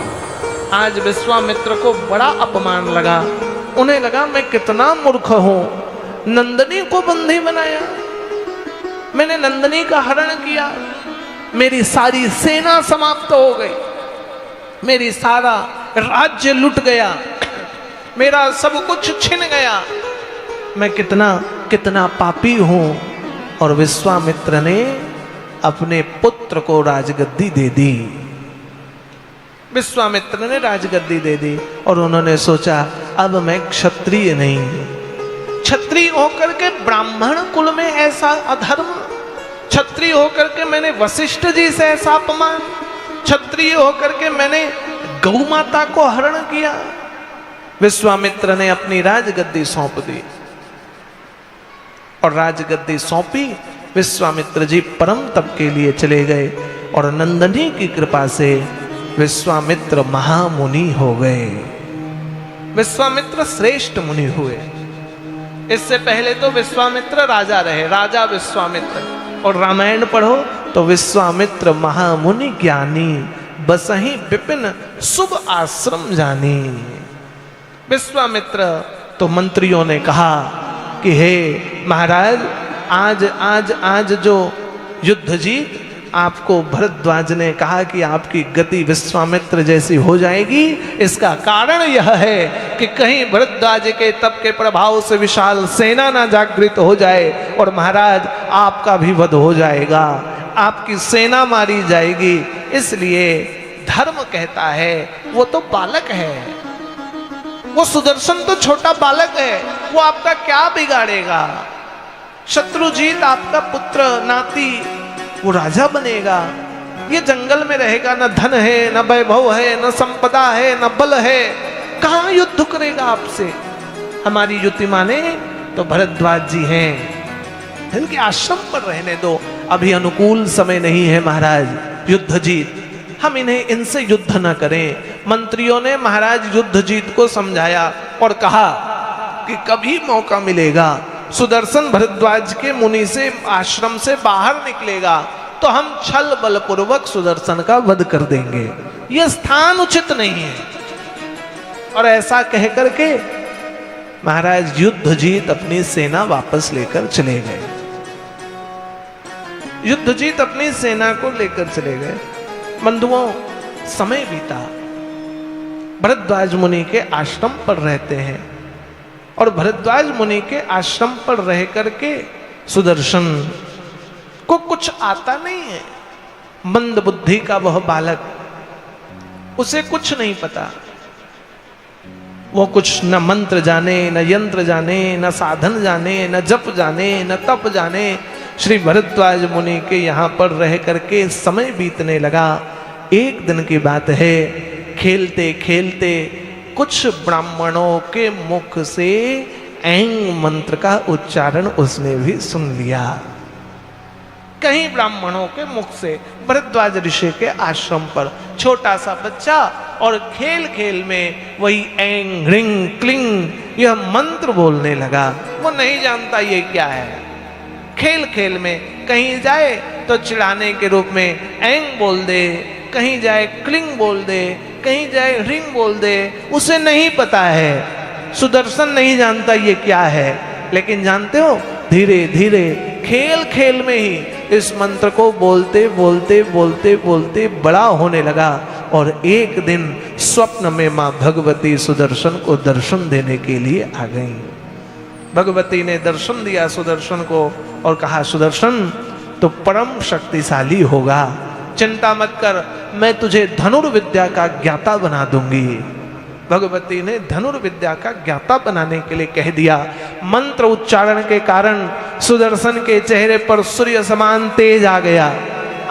आज विश्वामित्र को बड़ा अपमान लगा, उन्हें लगा मैं कितना मूर्ख हूं, नंदनी को बंदी बनाया, मैंने नंदनी का हरण किया, मेरी सारी सेना समाप्त हो गई, मेरी सारा राज्य लुट गया, मेरा सब कुछ छिन गया, मैं कितना कितना पापी हूं। और विश्वामित्र ने अपने पुत्र को राजगद्दी दे दी। विश्वामित्र ने राजगद्दी दे दी और उन्होंने सोचा अब मैं क्षत्रिय नहीं, क्षत्रिय होकर के ब्राह्मण कुल में ऐसा अधर्म, क्षत्रिय होकर के मैंने वशिष्ठ जी से ऐसा अपमान, क्षत्रिय होकर के मैंने गौ माता को हरण किया। विश्वामित्र ने अपनी राजगद्दी सौंप दी और राजगद्दी सौंपी। विश्वामित्र जी परम तप के लिए चले गए और नंदनी की कृपा से विश्वामित्र महामुनि हो गए, विश्वामित्र श्रेष्ठ मुनि हुए। इससे पहले तो विश्वामित्र राजा रहे, राजा विश्वामित्र, और रामायण पढ़ो तो विश्वामित्र महामुनि ज्ञानी, बसहि विपिन शुभ आश्रम जानी। विश्वामित्र तो मंत्रियों ने कहा कि हे महाराज, आज जो युद्ध जीत आपको भरद्वाज ने कहा कि आपकी गति विश्वामित्र जैसी हो जाएगी। इसका कारण यह है कि कहीं भरद्वाज के तप के प्रभाव से विशाल सेना ना जागृत हो जाए और महाराज आपका भी वध हो जाएगा, आपकी सेना मारी जाएगी। इसलिए धर्म कहता है वो तो बालक है, वो सुदर्शन तो छोटा बालक है, वो आपका क्या बिगाड़ेगा। शत्रुजीत आपका पुत्र नाती, वो राजा बनेगा। ये जंगल में रहेगा, न धन है, न वैभव है, न संपदा है, न बल है, कहां युद्ध करेगा आपसे। हमारी युति माने तो भरद्वाज जी हैं, इनके आश्रम पर रहने दो। अभी अनुकूल समय नहीं है महाराज युद्ध जीत, हम इन्हें इनसे युद्ध न करें। मंत्रियों ने महाराज युद्ध जीत को समझाया और कहा कि कभी मौका मिलेगा, सुदर्शन भरद्वाज के मुनि से आश्रम से बाहर निकलेगा तो हम छल बल पूर्वक सुदर्शन का वध कर देंगे, यह स्थान उचित नहीं है। और ऐसा कह करके महाराज युद्ध जीत अपनी सेना वापस लेकर चले गए। युद्ध जीत अपनी सेना को लेकर चले गए। बंधुओं, समय बीता, भरद्वाज मुनि के आश्रम पर रहते हैं और भरद्वाज मुनि के आश्रम पर रह करके सुदर्शन को कुछ आता नहीं है। मंद बुद्धि का वह बालक, उसे कुछ नहीं पता। वो कुछ न मंत्र जाने, न यंत्र जाने, न साधन जाने, न जप जाने, न तप जाने। श्री भरद्वाज मुनि के यहाँ पर रह करके समय बीतने लगा। एक दिन की बात है, खेलते खेलते कुछ ब्राह्मणों के मुख से ऐंग मंत्र का उच्चारण उसने भी सुन लिया। कहीं ब्राह्मणों के मुख से भरद्वाज ऋषि के आश्रम पर छोटा सा बच्चा और खेल खेल में वही ऐंग रिंग क्लिंग यह मंत्र बोलने लगा। वो नहीं जानता ये क्या है। खेल खेल में कहीं जाए तो चिढ़ाने के रूप में ऐंग बोल दे, कहीं जाए क्लिंग बोल दे, कहीं जाए रिंग बोल दे, उसे नहीं पता है। सुदर्शन नहीं जानता ये क्या है, लेकिन जानते हो धीरे धीरे खेल खेल में ही इस मंत्र को बोलते बोलते बोलते बोलते बड़ा होने लगा। और एक दिन स्वप्न में मां भगवती सुदर्शन को दर्शन देने के लिए आ गई। भगवती ने दर्शन दिया सुदर्शन को और कहा, सुदर्शन तो परम शक्तिशाली होगा, चिंता मत कर, मैं तुझे धनुर्विद्या का ज्ञाता बना दूंगी। भगवती ने धनुर्विद्या का ज्ञाता बनाने के लिए कह दिया। मंत्र उच्चारण के कारण सुदर्शन के चेहरे पर सूर्य समान तेज आ गया।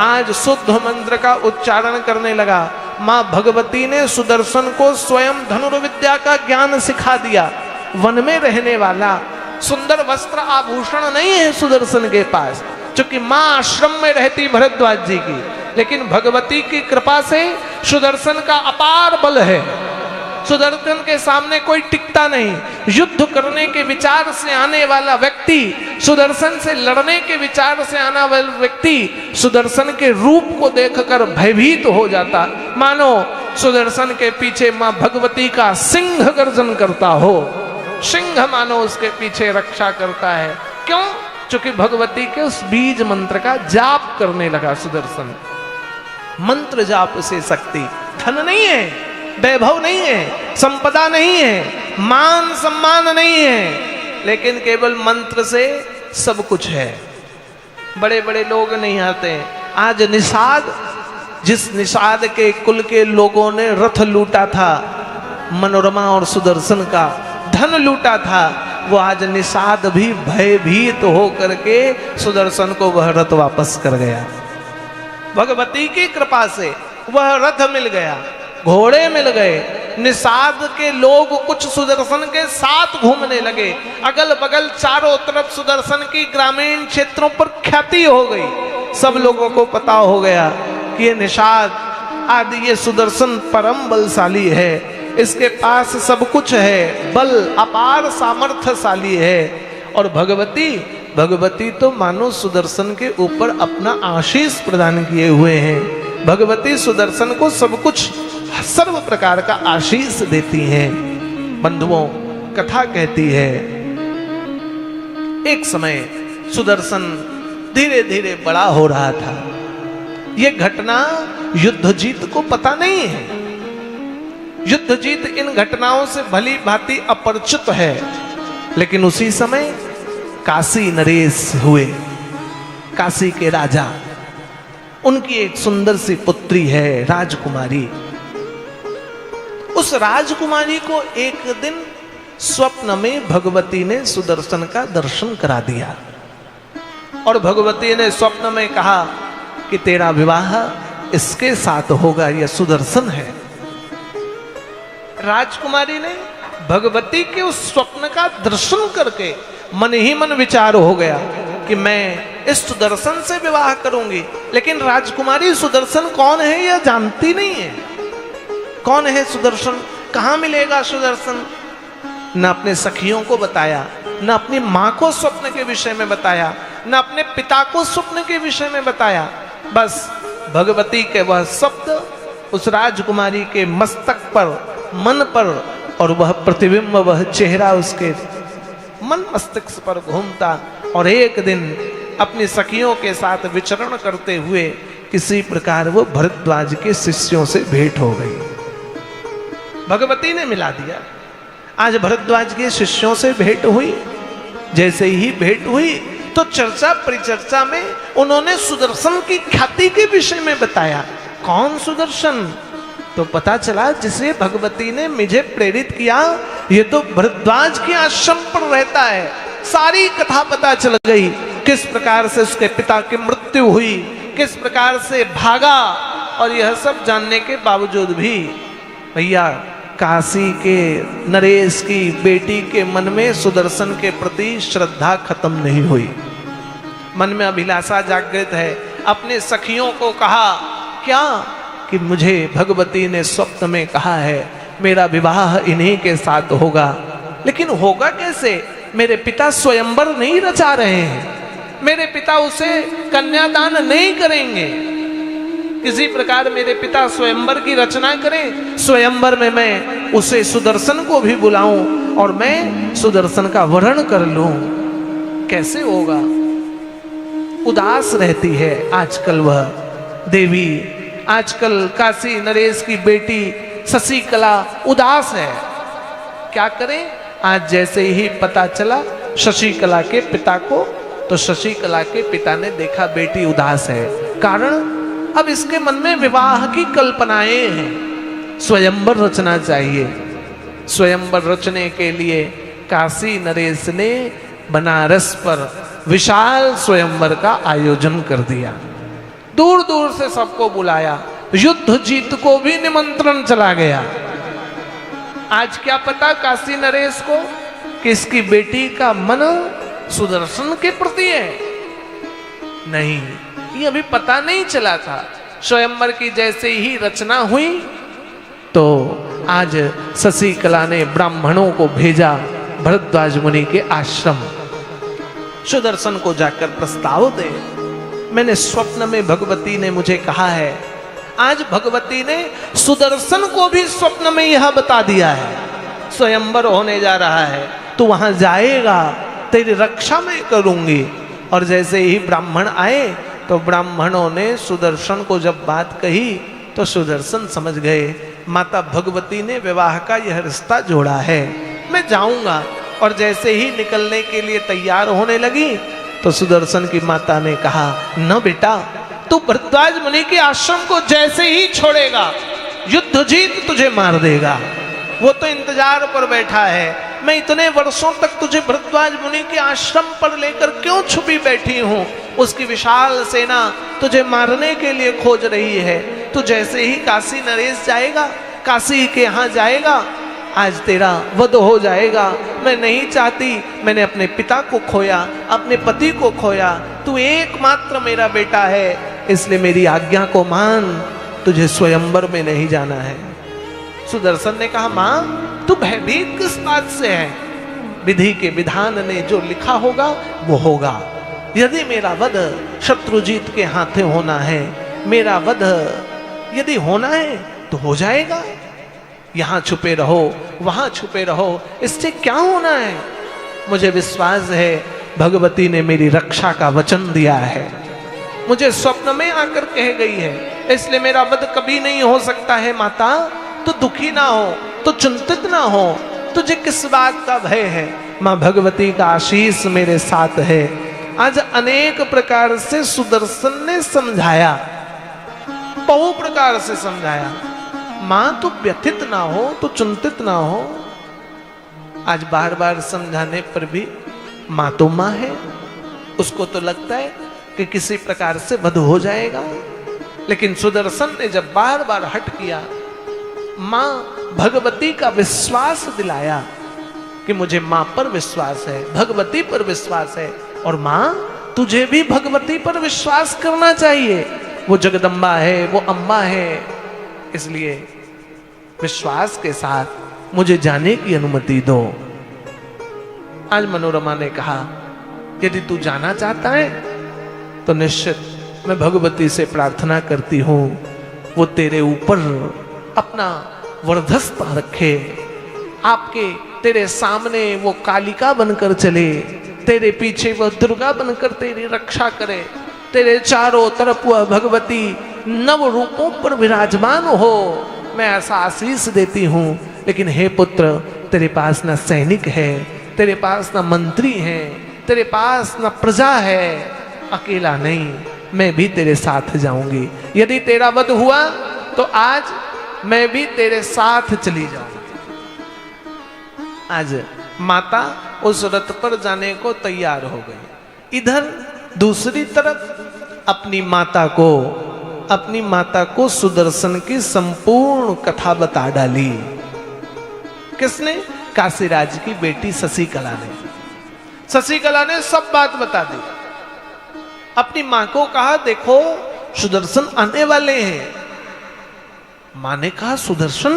आज शुद्ध मंत्र का उच्चारण करने लगा। मां भगवती ने सुदर्शन को स्वयं धनुर्विद्या का ज्ञान सिखा दिया। वन में रहने वाला सुंदर वस्त्र आभूषण नहीं है सुदर्शन के पास, क्योंकि मां आश्रम में रहती भरद्वाज जी की, लेकिन भगवती की कृपा से सुदर्शन का अपार बल है। सुदर्शन के सामने कोई टिकता नहीं। युद्ध करने के विचार से आने वाला व्यक्ति, सुदर्शन से लड़ने के विचार से आने वाला व्यक्ति सुदर्शन के रूप को देखकर भयभीत हो जाता, मानो सुदर्शन के पीछे मां भगवती का सिंह गर्जन करता हो। सिंह मानो उसके पीछे रक्षा करता है। क्यों? क्योंकि भगवती के उस बीज मंत्र का जाप करने लगा सुदर्शन। मंत्र जाप से शक्ति, धन नहीं है, वैभव नहीं है, संपदा नहीं है, मान सम्मान नहीं है, लेकिन केवल मंत्र से सब कुछ है। बड़े बड़े लोग नहीं आते। आज निषाद, जिस निषाद के कुल के लोगों ने रथ लूटा था, मनोरमा और सुदर्शन का धन लूटा था, वो आज निषाद भी भयभीत हो करके सुदर्शन को वह रथ वापस कर गया। भगवती की कृपा से वह रथ मिल गया, घोड़े मिल गए। निषाद के लोग कुछ सुदर्शन के साथ घूमने लगे। अगल बगल चारों तरफ सुदर्शन की ग्रामीण क्षेत्रों पर ख्याति हो गई। सब लोगों को पता हो गया कि ये निषाद आदि ये सुदर्शन परम बलशाली है, इसके पास सब कुछ है, बल अपार सामर्थ्यशाली है। और भगवती तो मानो सुदर्शन के ऊपर अपना आशीष प्रदान किए हुए हैं। भगवती सुदर्शन को सब कुछ सर्व प्रकार का आशीष देती हैं। बंधुओं, कथा कहती है एक समय सुदर्शन धीरे धीरे बड़ा हो रहा था। ये घटना युद्धजीत को पता नहीं है। युद्धजीत इन घटनाओं से भली भांति अपरिचित है। लेकिन उसी समय काशी नरेश हुए, काशी के राजा, उनकी एक सुंदर सी पुत्री है राजकुमारी। उस राजकुमारी को एक दिन स्वप्न में भगवती ने सुदर्शन का दर्शन करा दिया और भगवती ने स्वप्न में कहा कि तेरा विवाह इसके साथ होगा, यह सुदर्शन है। राजकुमारी ने भगवती के उस स्वप्न का दर्शन करके मन ही मन विचार हो गया कि मैं इस सुदर्शन से विवाह करूंगी। लेकिन राजकुमारी सुदर्शन कौन है यह जानती नहीं है। कौन है सुदर्शन, कहां मिलेगा सुदर्शन, न अपने सखियों को बताया, न अपनी मां को स्वप्न के विषय में बताया, न अपने पिता को स्वप्न के विषय में बताया। बस भगवती के वह शब्द उस राजकुमारी के मस्तक पर, मन पर, और वह प्रतिबिंब, वह चेहरा उसके मन मस्तिष्क पर घूमता। और एक दिन अपनी सखियों के साथ विचरण करते हुए किसी प्रकार वो भरद्वाज के शिष्यों से भेंट हो गई। भगवती ने मिला दिया। आज भरद्वाज के शिष्यों से भेंट हुई। जैसे ही भेंट हुई तो चर्चा परिचर्चा में उन्होंने सुदर्शन की ख्याति के विषय में बताया। कौन सुदर्शन, तो पता चला जिसे भगवती ने मुझे प्रेरित किया ये तो भरद्वाज के आश्रम पर रहता है। सारी कथा पता चल गई, किस प्रकार से उसके पिता की मृत्यु हुई, किस प्रकार से भागा। और यह सब जानने के बावजूद भी भैया काशी के नरेश की बेटी के मन में सुदर्शन के प्रति श्रद्धा खत्म नहीं हुई। मन में अभिलाषा जागृत है। अपने सखियों को कहा क्या कि मुझे भगवती ने स्वप्न में कहा है मेरा विवाह इन्हीं के साथ होगा। लेकिन होगा कैसे, मेरे पिता स्वयंवर नहीं रचा रहे हैं, मेरे पिता उसे कन्यादान नहीं करेंगे। किसी प्रकार मेरे पिता स्वयंवर की रचना करें, स्वयंवर में मैं उसे सुदर्शन को भी बुलाऊं और मैं सुदर्शन का वरण कर लूं, कैसे होगा। उदास रहती है आजकल वह देवी। आजकल काशी नरेश की बेटी शशिकला उदास है। क्या करें, आज जैसे ही पता चला शशिकला के पिता को, तो शशिकला के पिता ने देखा बेटी उदास है, कारण अब इसके मन में विवाह की कल्पनाएं हैं, स्वयंवर रचना चाहिए। स्वयंवर रचने के लिए काशी नरेश ने बनारस पर विशाल स्वयंवर का आयोजन कर दिया। दूर दूर से सबको बुलाया, युद्धजीत को भी निमंत्रण चला गया। आज क्या पता काशी नरेश को कि इसकी बेटी का मन सुदर्शन के प्रति है, नहीं, ये अभी पता नहीं चला था। स्वयंवर की जैसे ही रचना हुई तो आज शशिकला ने ब्राह्मणों को भेजा भरद्वाज मुनि के आश्रम, सुदर्शन को जाकर प्रस्ताव दे। मैंने स्वप्न में भगवती ने मुझे कहा है, आज भगवती ने सुदर्शन को भी स्वप्न में यह बता दिया है स्वयंवर होने जा रहा है, तू वहां जाएगा, तेरी रक्षा मैं करूंगी। और जैसे ही ब्राह्मण आए तो ब्राह्मणों ने सुदर्शन को जब बात कही तो सुदर्शन समझ गए माता भगवती ने विवाह का यह रिश्ता जोड़ा है, मैं जाऊंगा। और जैसे ही निकलने के लिए तैयार होने लगी तो सुदर्शन की माता ने कहा, न बेटा, तू भरद्वाज मुनि के आश्रम को जैसे ही छोड़ेगा युद्धजीत तुझे मार देगा। वो तो इंतजार पर बैठा है, मैं इतने वर्षों तक तुझे भरद्वाज मुनि के आश्रम पर लेकर क्यों छुपी बैठी हूं, उसकी विशाल सेना तुझे मारने के लिए खोज रही है। तू जैसे ही काशी नरेश जाएगा, काशी के यहाँ जाएगा, आज तेरा वध हो जाएगा। मैं नहीं चाहती, मैंने अपने पिता को खोया, अपने पति को खोया, तू एकमात्र मेरा बेटा है, इसलिए मेरी आज्ञा को मान, तुझे स्वयंवर में नहीं जाना है। सुदर्शन ने कहा, मां तू भयभीत किस बात से है, विधि के विधान ने जो लिखा होगा वो होगा। यदि मेरा वध शत्रुजीत के हाथे होना है, मेरा वध यदि होना है तो हो जाएगा। यहां छुपे रहो, वहां छुपे रहो, इससे क्या होना है। मुझे विश्वास है भगवती ने मेरी रक्षा का वचन दिया है। मुझे स्वप्न में आकर कह गई है, इसलिए मेरा वध कभी नहीं हो सकता है। माता तो दुखी ना हो, तो चिंतित ना हो, तुझे किस बात का भय है? मां भगवती का आशीष मेरे साथ है। आज अनेक प्रकार से सुदर्शन ने समझाया, बहु प्रकार से समझाया। मां तू व्यथित ना हो, तू चिंतित ना हो। आज बार बार समझाने पर भी मां तो मां है, उसको तो लगता है कि किसी प्रकार से वध हो जाएगा। लेकिन सुदर्शन ने जब बार बार हट किया, मां भगवती का विश्वास दिलाया कि मुझे मां पर विश्वास है, भगवती पर विश्वास है। और मां तुझे भी भगवती पर विश्वास करना चाहिए, वो जगदम्बा है, वो अम्बा है। इसलिए विश्वास के साथ मुझे जाने की अनुमति दो। आज मनोरमा ने कहा, यदि तू जाना चाहता है तो निश्चित मैं भगवती से प्रार्थना करती हूं वो तेरे ऊपर अपना वर्धस्ता रखे, आपके तेरे सामने वो कालिका बनकर चले, तेरे पीछे वह दुर्गा बनकर तेरी रक्षा करे, तेरे चारों तरफ वह भगवती नव रूपों पर विराजमान हो। मैं ऐसा आशीष देती हूं। लेकिन हे पुत्र, तेरे पास ना सैनिक है, तेरे पास ना मंत्री है, तेरे पास ना प्रजा है, अकेला नहीं, मैं भी तेरे साथ जाऊंगी। यदि तेरा वध हुआ तो आज मैं भी तेरे साथ चली जाऊंगी। आज माता उस रथ पर जाने को तैयार हो गई। इधर दूसरी तरफ अपनी माता को सुदर्शन की संपूर्ण कथा बता डाली। किसने? काशीराज की बेटी शशिकला ने। शशिकला ने सब बात बता दी। अपनी मां को कहा, देखो सुदर्शन आने वाले हैं। मां ने कहा, सुदर्शन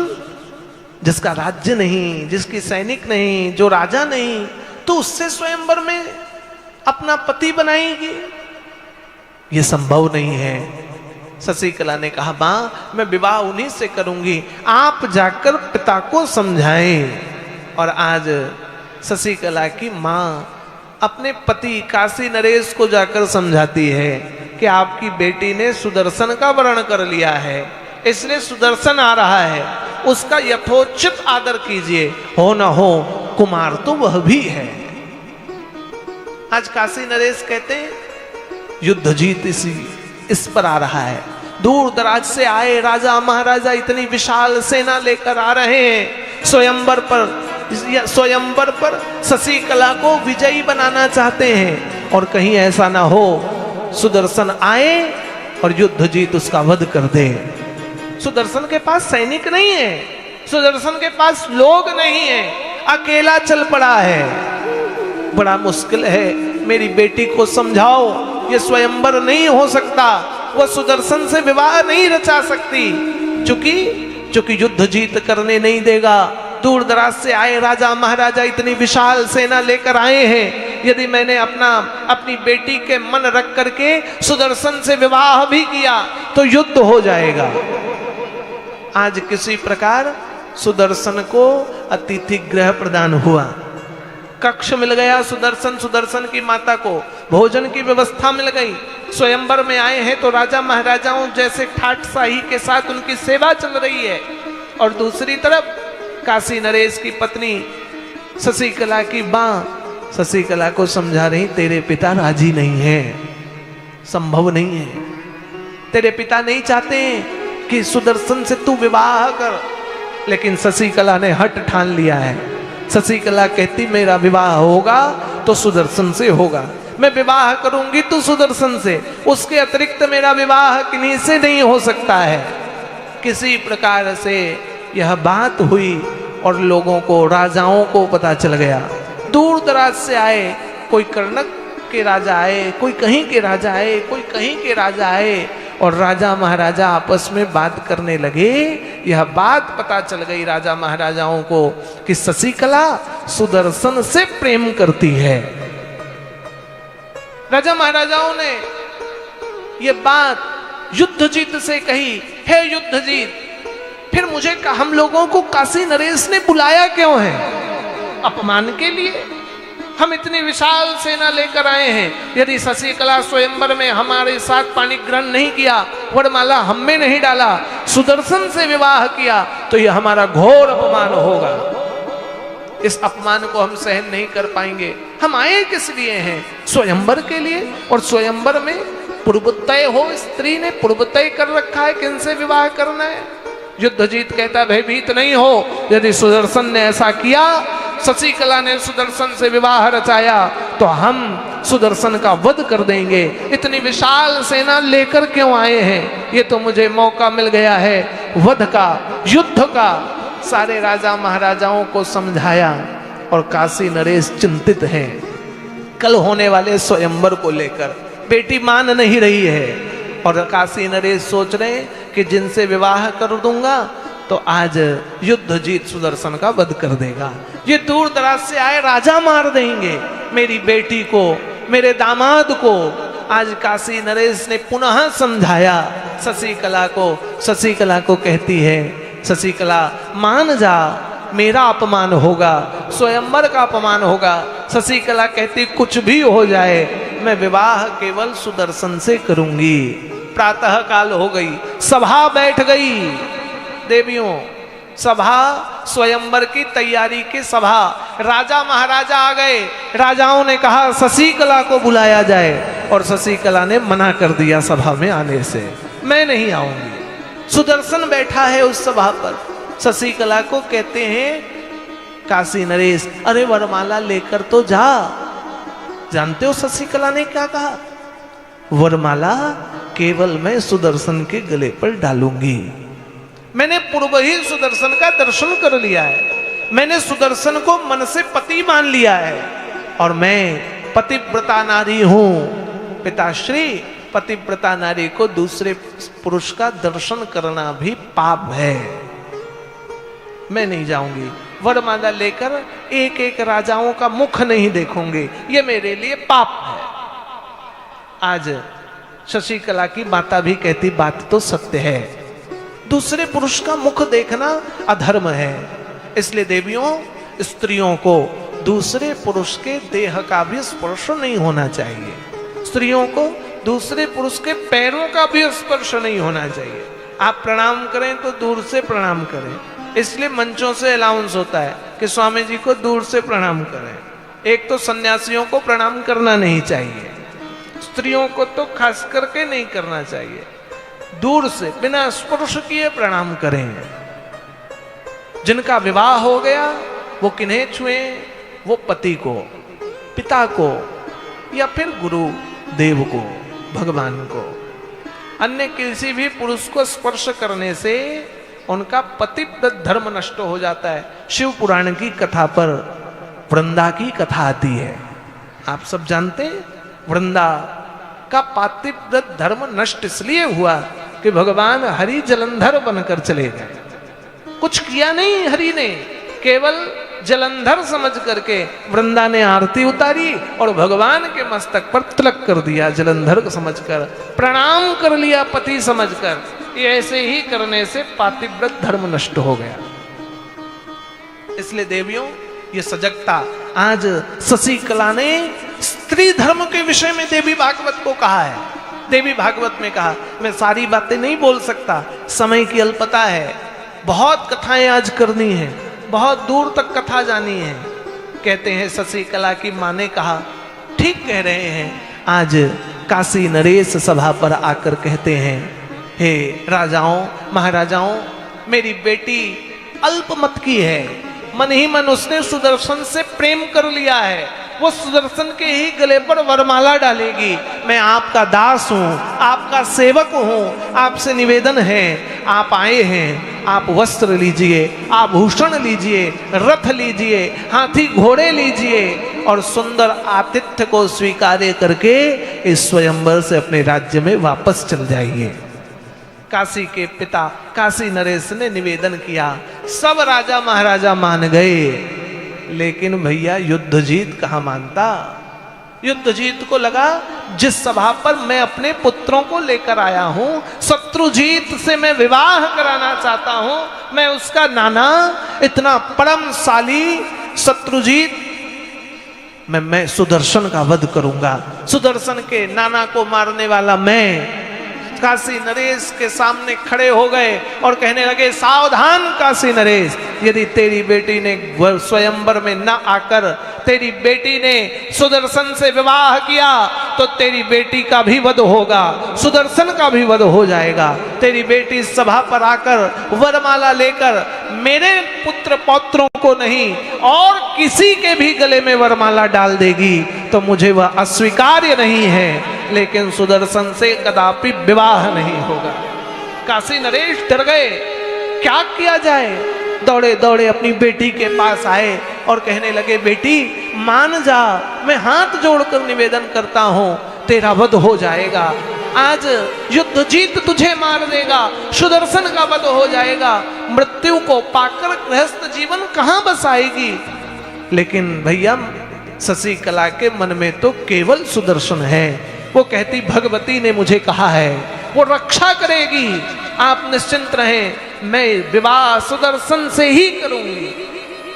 जिसका राज्य नहीं, जिसकी सैनिक नहीं, जो राजा नहीं, तो उससे स्वयंवर में अपना पति बनाएगी? यह संभव नहीं है। शशिकला ने कहा, मां मैं विवाह उन्हीं से करूंगी, आप जाकर पिता को समझाएं। और आज शशिकला की मां अपने पति काशी नरेश को जाकर समझाती है कि आपकी बेटी ने सुदर्शन का वर्ण कर लिया है, इसलिए सुदर्शन आ रहा है, उसका यथोचित आदर कीजिए, हो ना हो कुमार तो वह भी है। आज काशी नरेश कहते हैं युद्ध जीत इस पर आ रहा है। दूर दराज से आए राजा महाराजा इतनी विशाल सेना लेकर आ रहे हैं। स्वयंवर पर शशिकला को विजयी बनाना चाहते हैं, और कहीं ऐसा ना हो सुदर्शन आए और युद्ध जीत उसका वध कर दे। सुदर्शन के पास सैनिक नहीं है, सुदर्शन के पास लोग नहीं है, अकेला चल पड़ा है। बड़ा मुश्किल है, मेरी बेटी को समझाओ, ये स्वयंवर नहीं हो सकता, वह सुदर्शन से विवाह नहीं रचा सकती, चूंकि युद्ध जीत करने नहीं देगा। दूर दराज से आए राजा महाराजा इतनी विशाल सेना लेकर आए हैं, यदि मैंने अपनी बेटी के मन रख करके सुदर्शन से विवाह भी किया तो युद्ध हो जाएगा। आज किसी प्रकार सुदर्शन को अतिथि गृह प्रदान हुआ, कक्ष मिल गया। सुदर्शन की माता को भोजन की व्यवस्था मिल गई। स्वयंवर में आए हैं तो राजा महाराजाओं जैसे ठाट शाही के साथ उनकी सेवा चल रही है। और दूसरी तरफ काशी नरेश की पत्नी शशिकला की मां शशिकला को समझा रही, तेरे पिता राजी नहीं है, संभव नहीं है, तेरे पिता नहीं चाहते कि सुदर्शन से तू विवाह कर। लेकिन शशिकला ने हट ठान लिया है। शशिकला कहती, मेरा विवाह होगा तो सुदर्शन से होगा, मैं विवाह करूंगी तो सुदर्शन से, उसके अतिरिक्त मेरा विवाह किन्हीं से नहीं हो सकता है। किसी प्रकार से यह बात हुई और लोगों को, राजाओं को पता चल गया। दूर दराज से आए, कोई कर्णक के राजा आए, कोई कहीं के राजा आए, कोई कहीं के राजा आए, और राजा महाराजा आपस में बात करने लगे। यह बात पता चल गई राजा महाराजाओं को कि शशिकला सुदर्शन से प्रेम करती है। राजा महाराजाओं ने यह बात युद्धजीत से कही, हे युद्धजीत, फिर मुझे हम लोगों को काशी नरेश ने बुलाया क्यों है? अपमान के लिए? हम इतनी विशाल सेना लेकर आए हैं, यदि शशिकला स्वयंवर में हमारे साथ पाणी ग्रहण नहीं किया, वरमाला हम में नहीं डाला, सुदर्शन से विवाह किया, तो यह हमारा घोर अपमान होगा। इस अपमान को हम सहन नहीं कर पाएंगे। हम आए किस लिए हैं? स्वयंवर के लिए। और स्वयंवर में पूर्व तय हो, स्त्री ने पूर्व तय कर रखा है किनसे विवाह करना है। युद्धजीत कहता भयभीत नहीं हो, यदि सुदर्शन ने ऐसा किया, शशिकला ने सुदर्शन से विवाह रचाया, तो हम सुदर्शन का वध कर देंगे। इतनी विशाल सेना लेकर क्यों आए हैं? ये तो मुझे मौका मिल गया है वध का, युद्ध का। सारे राजा महाराजाओं को समझाया और काशी नरेश चिंतित हैं कल होने वाले स्वयंवर को लेकर। बेटी मान नहीं रही है और काशी नरेश सोच रहे हैं कि जिनसे विवाह कर दूंगा तो आज युद्ध जीत सुदर्शन का वध कर देगा। ये दूर दराज से आए राजा मार देंगे मेरी बेटी को, मेरे दामाद को। आज काशी नरेश ने पुनः समझाया शशिकला को। शशिकला को कहती है, शशिकला मान जा, मेरा अपमान होगा, स्वयंवर का अपमान होगा। शशिकला कहती कुछ भी हो जाए, मैं विवाह केवल सुदर्शन से करूंगी। प्रातः काल हो गई, सभा बैठ गई। देवियों, सभा स्वयंवर की तैयारी की सभा। राजा महाराजा आ गए। राजाओं ने कहा शशिकला को बुलाया जाए और शशिकला ने मना कर दिया सभा में आने से, मैं नहीं आऊंगी। सुदर्शन बैठा है उस सभा पर। शशिकला को कहते हैं काशी नरेश, अरे वरमाला लेकर तो जा। जानते हो शशिकला ने क्या कहा? वरमाला केवल मैं सुदर्शन के गले पर डालूंगी। मैंने पूर्व ही सुदर्शन का दर्शन कर लिया है, मैंने सुदर्शन को मन से पति मान लिया है और मैं पतिव्रता नारी हूं। पिताश्री, पतिव्रता नारी को दूसरे पुरुष का दर्शन करना भी पाप है। मैं नहीं जाऊंगी, वरमाला लेकर एक एक राजाओं का मुख नहीं देखूंगी, ये मेरे लिए पाप है। आज शशिकला की माता भी कहती बात तो सत्य है, दूसरे पुरुष का मुख देखना अधर्म है। इसलिए देवियों, स्त्रियों को दूसरे पुरुष के देह का भी स्पर्श नहीं होना चाहिए, स्त्रियों को दूसरे पुरुष के पैरों का भी स्पर्श नहीं होना चाहिए। आप प्रणाम करें तो दूर से प्रणाम करें। इसलिए मंचों से अलाउंस होता है कि स्वामी जी को दूर से प्रणाम करें। एक तो सन्यासियों को प्रणाम करना नहीं चाहिए, स्त्रियों को तो खास करके नहीं करना चाहिए। दूर से बिना स्पर्श किए प्रणाम करें। जिनका विवाह हो गया वो किन्हें छुए? वो पति को, पिता को, या फिर गुरु देव को, भगवान को। अन्य किसी भी पुरुष को स्पर्श करने से उनका पतिव्रत धर्म नष्ट हो जाता है। शिव पुराण की कथा पर वृंदा की कथा आती है, आप सब जानते हैं। वृंदा का पतिव्रत धर्म नष्ट इसलिए हुआ कि भगवान हरि जलंधर बनकर चले गए। कुछ किया नहीं हरि ने, केवल जलंधर समझ करके वृंदा ने आरती उतारी और भगवान के मस्तक पर तिलक कर दिया। जलंधर को समझकर प्रणाम कर लिया पति समझकर। ये ऐसे ही करने से पातिव्रत धर्म नष्ट हो गया। इसलिए देवियों, ये सजगता आज शशिकला ने स्त्री धर्म के विषय में देवी भागवत को कहा है। देवी भागवत में कहा, मैं सारी बातें नहीं बोल सकता, समय की अल्पता है, बहुत कथाएं आज करनी है, बहुत दूर तक कथा जानी है। कहते हैं शशिकला की मां ने कहा, ठीक कह रहे हैं। आज काशी नरेश सभा पर आकर कहते हैं, हे राजाओं महाराजाओं, मेरी बेटी अल्पमत की है, मन ही मन उसने सुदर्शन से प्रेम कर लिया है, वो सुदर्शन के ही गले पर वरमाला डालेगी। मैं आपका दास हूं, आपका सेवक हूं, आपसे निवेदन है, आप आए हैं, आप वस्त्र लीजिए, आभूषण लीजिए, रथ लीजिए, हाथी घोड़े लीजिए और सुंदर आतिथ्य को स्वीकार करके इस स्वयंवर से अपने राज्य में वापस चल जाइए। काशी के पिता काशी नरेश ने निवेदन किया, सब राजा महाराजा मान गए, लेकिन भैया युद्धजीत कहाँ मानता। युद्धजीत को लगा जिस सभा पर मैं अपने पुत्रों को लेकर आया हूं, शत्रुजीत से मैं विवाह कराना चाहता हूं, मैं उसका नाना, इतना परमशाली शत्रुजीत मैं सुदर्शन का वध करूंगा। सुदर्शन के नाना को मारने वाला मैं। काशी नरेश के सामने खड़े हो गए और कहने लगे, सावधान काशी नरेश, यदि तेरी बेटी ने स्वयंवर में न आकर तेरी बेटी ने सुदर्शन से विवाह किया तो तेरी बेटी का भी वध होगा, सुदर्शन का भी वध हो जाएगा। तेरी बेटी सभा पर आकर वरमाला लेकर मेरे पुत्र पौत्रों को नहीं और किसी के भी गले में वरमाला डाल देगी तो मुझे वह अस्वीकार्य नहीं है, लेकिन सुदर्शन से कदापि विवाह नहीं होगा। काशी नरेश डर गए, क्या किया जाए। दौड़े दौड़े अपनी बेटी के पास आए और कहने लगे, बेटी मान जा, मैं हाथ जोड़कर निवेदन करता हूं, तेरा वध हो जाएगा। आज युद्ध जीत तुझे मार देगा, सुदर्शन का वध हो जाएगा, मृत्यु को पाकर गृहस्थ जीवन कहां बसाएगी। लेकिन भैया शशिकला के मन में तो केवल सुदर्शन है। वो कहती, भगवती ने मुझे कहा है वो रक्षा करेगी, आप निश्चिंत रहें, मैं विवाह सुदर्शन से ही करूंगी।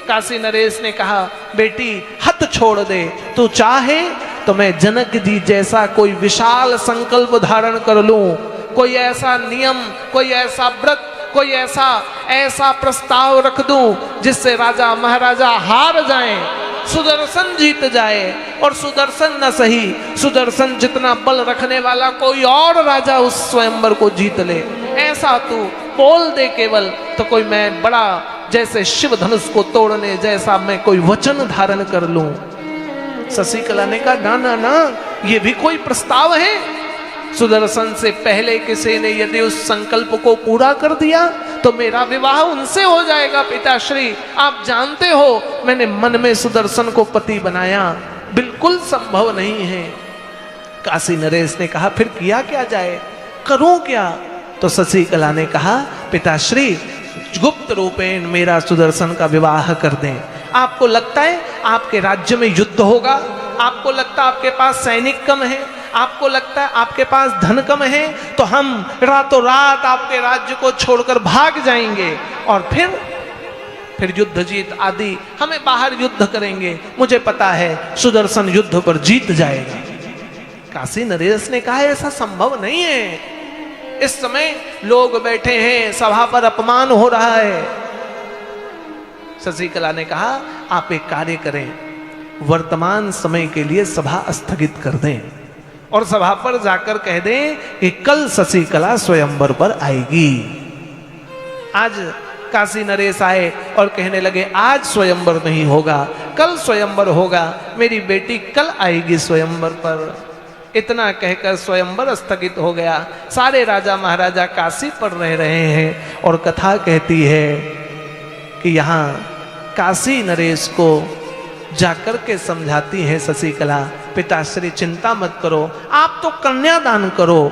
काशी नरेश ने कहा, बेटी हथ छोड़ दे, तू चाहे तो मैं जनक जी जैसा कोई विशाल संकल्प धारण कर लूं, कोई ऐसा नियम, कोई ऐसा व्रत, कोई ऐसा प्रस्ताव रख दूं जिससे राजा महाराजा हार जाएं, सुदर्शन जीत जाए, और सुदर्शन न सही, सुदर्शन जितना बल रखने वाला कोई और राजा उस स्वयंवर को जीत ले, ऐसा तू बोल दे केवल, तो कोई मैं बड़ा जैसे शिव धनुष को तोड़ने जैसा मैं कोई वचन धारण कर लूं। शशिकला ने कहा, ना ना ना, ये भी कोई प्रस्ताव है। सुदर्शन से पहले किसी ने यदि उस संकल्प को पूरा कर दिया तो मेरा विवाह उनसे हो जाएगा। पिताश्री, आप जानते हो मैंने मन में सुदर्शन को पति बनाया, बिल्कुल संभव नहीं है। काशी नरेश ने कहा, फिर किया क्या जाए, करूं क्या। तो शशिकला ने कहा, पिताश्री गुप्त रूपेण मेरा सुदर्शन का विवाह कर दें। आपको लगता है आपके राज्य में युद्ध होगा, आपको लगता है आपके पास सैनिक कम है, आपको लगता है आपके पास धन कम है, तो हम रातों रात आपके राज्य को छोड़कर भाग जाएंगे और फिर युद्ध जीत आदि हमें बाहर युद्ध करेंगे। मुझे पता है सुदर्शन युद्ध पर जीत जाएगा। काशी नरेश ने कहा, ऐसा संभव नहीं है, इस समय लोग बैठे हैं, सभा पर अपमान हो रहा है। शशिकला ने कहा, आप एक कार्य करें, वर्तमान समय के लिए सभा स्थगित कर दें और सभा पर जाकर कह दें कि कल शशिकला स्वयंवर पर आएगी। आज काशी नरेश आए और कहने लगे, आज स्वयंवर नहीं होगा, कल स्वयंवर होगा, मेरी बेटी कल आएगी स्वयंवर पर। इतना कहकर स्वयंवर स्थगित हो गया। सारे राजा महाराजा काशी पर रह रहे हैं और कथा कहती है कि यहाँ काशी नरेश को जाकर के समझाती है शशिकला, पिताश्री चिंता मत करो, आप तो कन्यादान करो,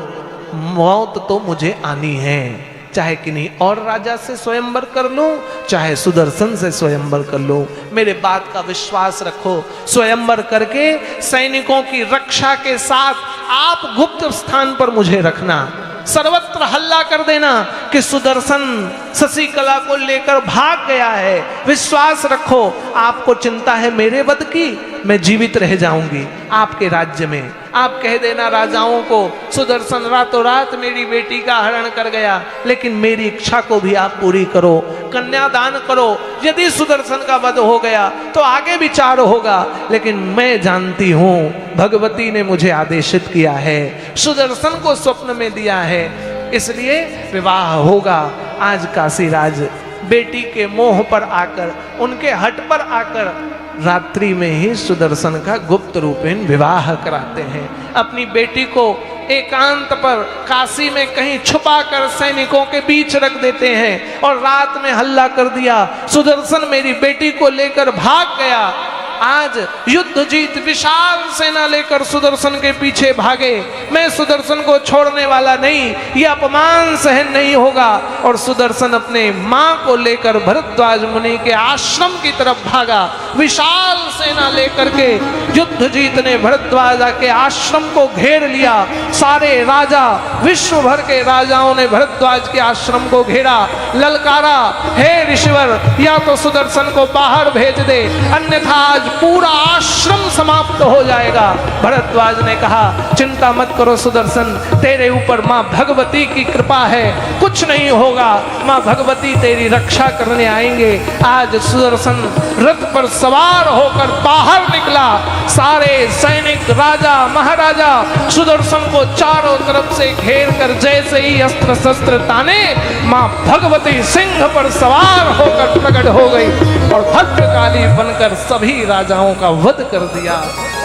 मौत तो मुझे आनी है, चाहे किन्हीं और राजा से स्वयंवर कर लूं, चाहे सुदर्शन से स्वयंवर कर लूं, मेरे बात का विश्वास रखो। स्वयंवर करके सैनिकों की रक्षा के साथ आप गुप्त स्थान पर मुझे रखना, सर्वत्र हल्ला कर देना कि सुदर्शन शशिकला को लेकर भाग गया है। विश्वास रखो, आपको चिंता है मेरे वध की, मैं जीवित रह जाऊंगी आपके राज्य में। आप कह देना राजाओं को, सुदर्शन रातों रात मेरी बेटी का हरण कर गया, लेकिन मेरी इच्छा को भी आप पूरी करो, कन्यादान करो। यदि सुदर्शन का वध हो गया तो आगे विचार होगा, लेकिन मैं जानती हूं भगवती ने मुझे आदेशित किया है, सुदर्शन को स्वप्न में दिया है, इसलिए विवाह होगा। आज काशीराज बेटी के मोह पर आकर, उनके हट पर आकर रात्रि में ही सुदर्शन का गुप्त रूपेण विवाह कराते हैं। अपनी बेटी को एकांत पर काशी में कहीं छुपा कर सैनिकों के बीच रख देते हैं और रात में हल्ला कर दिया, सुदर्शन मेरी बेटी को लेकर भाग गया। आज युद्ध जीत विशाल सेना लेकर सुदर्शन के पीछे भागे, मैं सुदर्शन को छोड़ने वाला नहीं, यह अपमान सहन नहीं होगा। और सुदर्शन अपने मां को लेकर भरद्वाज मुनि के आश्रम की तरफ भागा। विशाल सेना लेकर के युद्ध जीतने भरद्वाज के आश्रम को घेर लिया। सारे राजा, विश्व भर के राजाओं ने भरद्वाज के आश्रम को घेरा, ललकारा, हे ऋषिवर या तो सुदर्शन को बाहर भेज दे, अन्यथा आज पूरा आश्रम समाप्त हो जाएगा। भरद्वाज ने कहा, चिंता मत करो सुदर्शन, तेरे ऊपर मां भगवती की कृपा है, कुछ नहीं होगा, मां भगवती तेरी रक्षा करने आएंगे। आज सुदर्शन रथ पर सवार होकर बाहर निकला। सारे सैनिक, राजा, महाराजा सुदर्शन को चारों तरफ से घेर कर जैसे ही अस्त्र शस्त्र ताने, मां भगवती सिंह पर सवार होकर प्रकट हो गई और भद्रकाली बनकर सभी राजाओं का वध कर दिया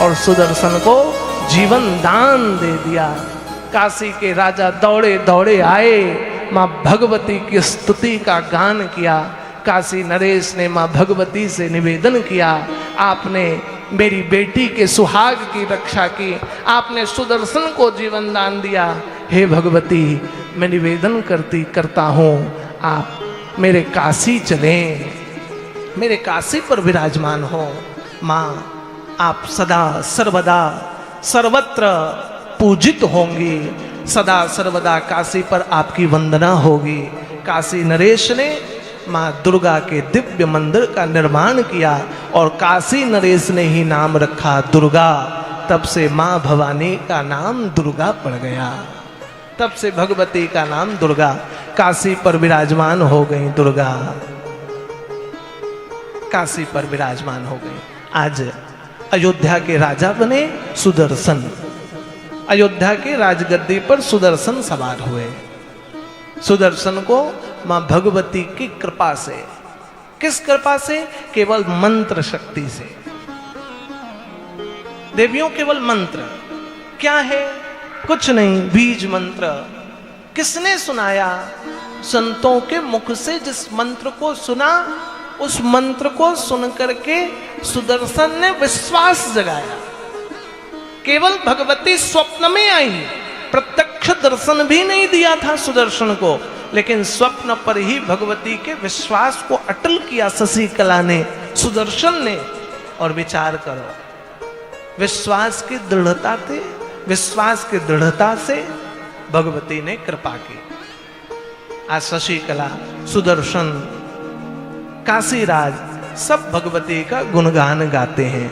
और सुदर्शन को जीवन दान दे दिया। काशी के राजा दौड़े दौड़े आए, मां भगवती की स्तुति का गान किया। काशी नरेश ने मां भगवती से निवेदन किया, आपने मेरी बेटी के सुहाग की रक्षा की, आपने सुदर्शन को जीवन दान दिया। हे भगवती, मैं निवेदन करता हूँ, आप मेरे काशी चलें, मेरे काशी पर विराजमान हो। माँ, आप सदा सर्वदा सर्वत्र पूजित होंगी, सदा सर्वदा काशी पर आपकी वंदना होगी। काशी नरेश ने माँ दुर्गा के दिव्य मंदिर का निर्माण किया और काशी नरेश ने ही नाम रखा दुर्गा। तब से माँ भवानी का नाम दुर्गा पड़ गया, तब से भगवती का नाम दुर्गा। काशी पर विराजमान हो गई दुर्गा, काशी पर विराजमान हो गई। आज अयोध्या के राजा बने सुदर्शन, अयोध्या के राजगद्दी पर सुदर्शन सवार हुए। सुदर्शन को मां भगवती की कृपा से, किस कृपा से? केवल मंत्र शक्ति से। देवियों, केवल मंत्र क्या है? कुछ नहीं, बीज मंत्र। किसने सुनाया? संतों के मुख से जिस मंत्र को सुना, उस मंत्र को सुनकर के सुदर्शन ने विश्वास जगाया। केवल भगवती स्वप्न में आई, प्रत्यक्ष दर्शन भी नहीं दिया था सुदर्शन को, लेकिन स्वप्न पर ही भगवती के विश्वास को अटल किया शशिकला ने, सुदर्शन ने। और विचार करो, विश्वास की दृढ़ता थे, विश्वास की दृढ़ता से भगवती ने कृपा की। आज शशिकला, सुदर्शन, काशीराज सब भगवती का गुणगान गाते हैं।